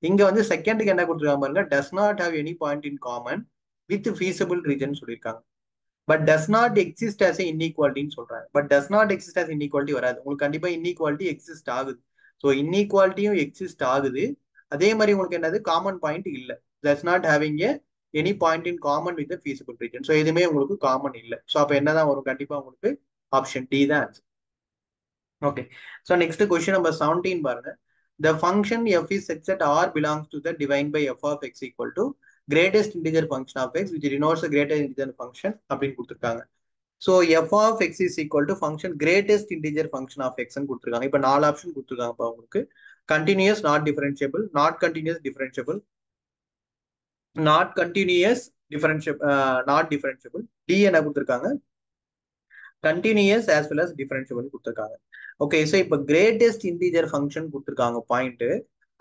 இங்க வந்து செகண்டுக்கு என்ன கொடுத்துருக்காங்க பாருங்க, does not have any point in common with feasible region சொல்லியிருக்காங்க. But does not exist as இன்இக்வாலிட்டின்னு சொல்றாங்க. But does not exist as inequality வராது, உங்களுக்கு கண்டிப்பா இன்இக்வாலிட்டி எக்ஸிஸ்ட் ஆகுது. ஸோ இன்இக்வாலிட்டியும் எக்ஸிஸ்ட் ஆகுது, அதே மாதிரி உங்களுக்கு என்னது காமன் பாயிண்ட் இல்ல. Does not having any point in common with feasible region. So எதுவுமே உங்களுக்கு காமன் இல்லை. ஸோ அப்போ என்னதான் வரும், கண்டிப்பா உங்களுக்கு ஆப்ஷன் டி தான் answer. Okay, so next question number 17 பாருங்க. The function f is such that r belongs to the divine by f of x equal to greatest integer function of x which denotes the greatest integer function அப்படின்னு கொடுத்துருக்காங்க. So f of x is equal to function greatest integer function of x ன்னு கொடுத்துருக்காங்க. இப்போ 4 option கொடுத்துருக்காங்க உங்களுக்கு. Continuous, not differentiable, not continuous differentiable, not continuous differentiable, not differentiable. D என்ன கொடுத்துருக்காங்க, continuous as well as differentiable கொடுத்துருக்காங்க. Okay, so இப்போ greatest integer function கொடுத்துருக்காங்க பாயிண்ட்.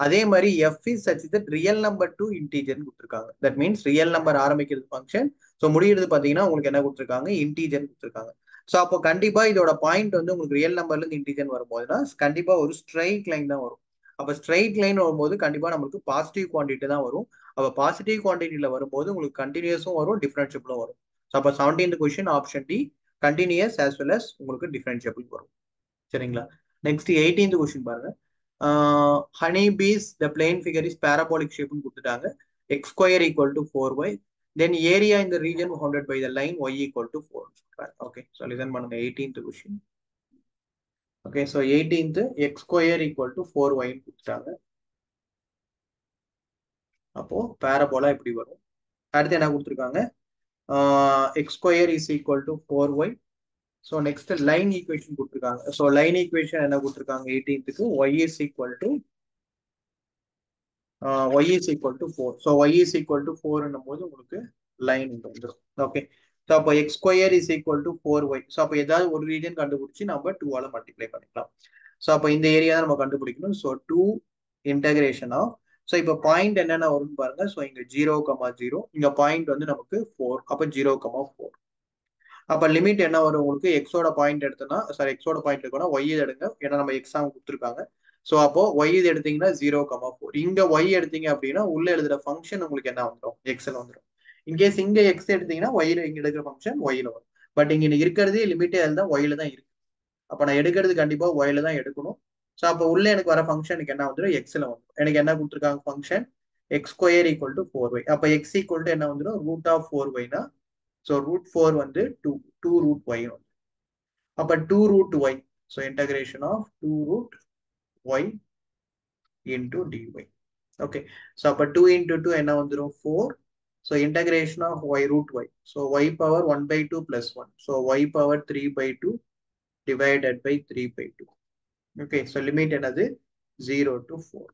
அதே மாதிரி f is such that real number to இன்டீஜர்னு கொடுத்துருக்காங்க. தட் மீன்ஸ் ரியல் நம்பர் ஆரம்பிக்கிறது ஃபங்க்ஷன், ஸோ முடிகிறது பார்த்தீங்கன்னா உங்களுக்கு என்ன கொடுத்துருக்காங்க, இன்டீஜர் கொடுத்துருக்காங்க. ஸோ அப்போ கண்டிப்பா இதோட பாயிண்ட் வந்து உங்களுக்கு ரியல் நம்பர்ல இருந்து இன்டீஜர் வரும்போதுன்னா கண்டிப்பா ஒரு ஸ்ட்ரைட் லைன் தான் வரும். அப்போ ஸ்ட்ரைட் லைன் வரும்போது கண்டிப்பா நமக்கு பாசிட்டிவ் குவான்டிட்டி தான் வரும். அப்போ பாசிட்டிவ் குவான்டிட்டியில வரும்போது உங்களுக்கு கண்டினியூஸும் வரும், டிஃபரன்ஷியபிளும் வரும். ஸோ அப்போ 17th question option D, continuous as well as உங்களுக்கு டிஃபரன்ஷியபிள் வரும். சரிங்களா? நெக்ஸ்ட் 18th கொஸ்டின் பாருங்க. Honey bees the plane figure is parabolic ஷேப்னு கொடுத்துட்டாங்க. X square equal to 4y, then area இந்த region bounded by the line y equal to 4. Okay, so listen பண்ணுங்க 18th question. Okay, so 18th x square equal to 4y கொடுத்துட்டாங்க. அப்போ parabola எப்படி வரும்? அடுத்து என்ன கொடுத்துருக்காங்க, x square is equal to 4y. So next line equation கொடுத்துருக்காங்க. So line equation என்ன கொடுத்துருக்காங்க 18th y is equal to y is equal to 4. So y is equal to 4 போது உங்களுக்கு லைன் வந்துடும். ஓகே, ஸோ அப்போ X square is equal to 4y. So அப்போ ஏதாவது ஒரு ரீஜன் கண்டுபிடிச்சி நம்ம 2ஆல மல்டிப்ளை பண்ணிக்கலாம். ஸோ அப்போ இந்த ஏரியா தான் நம்ம கண்டுபிடிக்கணும். ஸோ 2 இன்டகிரேஷன் ஆஃப், ஸோ இப்போ பாயிண்ட் என்னென்ன வரும்னு பாருங்க. ஸோ இங்க 0,0, இங்க பாயிண்ட் வந்து நமக்கு 4, அப்போ 0,4. அப்ப லிமிட் என்ன வரும் உங்களுக்கு, எக்ஸோட பாயிண்ட் எடுத்தோம்னா, சாரி எக்ஸோட பாயிண்ட் எடுக்கணும், ஒய் எடுங்க, ஏன்னா நம்ம எக்ஸாம் கொடுத்துருக்காங்க. ஸோ அப்போ ஒய் இது எடுத்தீங்கன்னா 0,4. இங்க ஒய் எடுத்தீங்க அப்படின்னா உள்ள எழுதுற ஃபங்க்ஷன் உங்களுக்கு என்ன வந்துடும், எக்ஸ்ல வந்துடும். இன்கேஸ் இங்க எக்ஸ் எடுத்தீங்கன்னா ஒய்ல இங்க எடுக்கிற ஃபங்க்ஷன் ஒய்ல வரும். பட் இங்க இருக்கிறதே லிமிட்டே தான் ஒய்ல தான் இருக்கு. அப்ப நான் எடுக்கிறது கண்டிப்பா ஒய்ல தான் எடுக்கணும். ஸோ அப்போ உள்ள எனக்கு வர ஃபங்க்ஷன் எனக்கு என்ன வந்துடும், எக்ஸ்ல வந்துடும். எனக்கு என்ன கொடுத்துருக்காங்க function, x square equal to 4y. அப்ப எக்ஸ் ஈக்குவல் டு என்ன வந்துடும், ரூட் ஆஃப் 4yனா, ஸோ ரூட் 4 வந்து 2 ரூட் ஒய் வந்து, அப்ப 2 root y. So integration of 2 root y into dy. Okay, so அப்ப 2 இன்டூ 2 என்ன வந்துடும் 4. So integration of y root y. So y power 1/2 plus 1. So y power 3/2 divided by 3/2. Okay, so limit என்னது 0 to 4.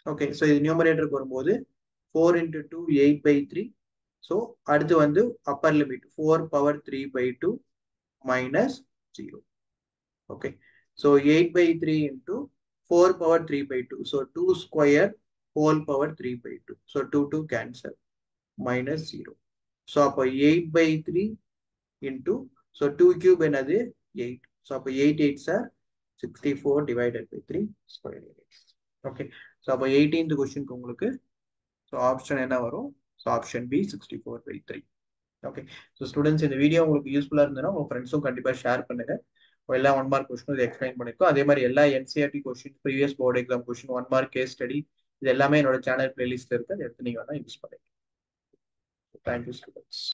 Okay, so இது நியூமரேட்டருக்கு வரும்போது 4 into 2 8/3. So அடுத்து வந்து upper limit 4 power 3/2 minus 0. Okay, so 8/3 into 4 power 3/2. So 2 square whole power 3/2. So 2 cancel minus 0. So அப்போ 8/3 into, so 2 cube என்னது 8. So அப்போ 8 8s are 64 divided by 3 square. Okay, so அப்போ 18th கொஸ்டினுக்கு உங்களுக்கு ஸோ ஆப்ஷன் என்ன வரும், so option B 64/3. Okay, so students இந்த video உங்களுக்கு யூஸ்ஃபுல்லாக இருந்ததுன்னா உங்கள் ஃப்ரெண்ட்ஸும் கண்டிப்பாக ஷேர் பண்ணுங்க. எல்லா 1 மார்க் கொஸ்டினும் இது எக்ஸ்பிளைன் பண்ணிருக்கோம். அதே மாதிரி எல்லா NCERT question, previous board exam question, 1 mark case study, இது எல்லாமே என்னோட சேனல் பிளேலிஸ்ட்ல இருக்கு. அதை எடுத்து நீங்க வேணா யூஸ் பண்ணிக்கலாம். Thank you students.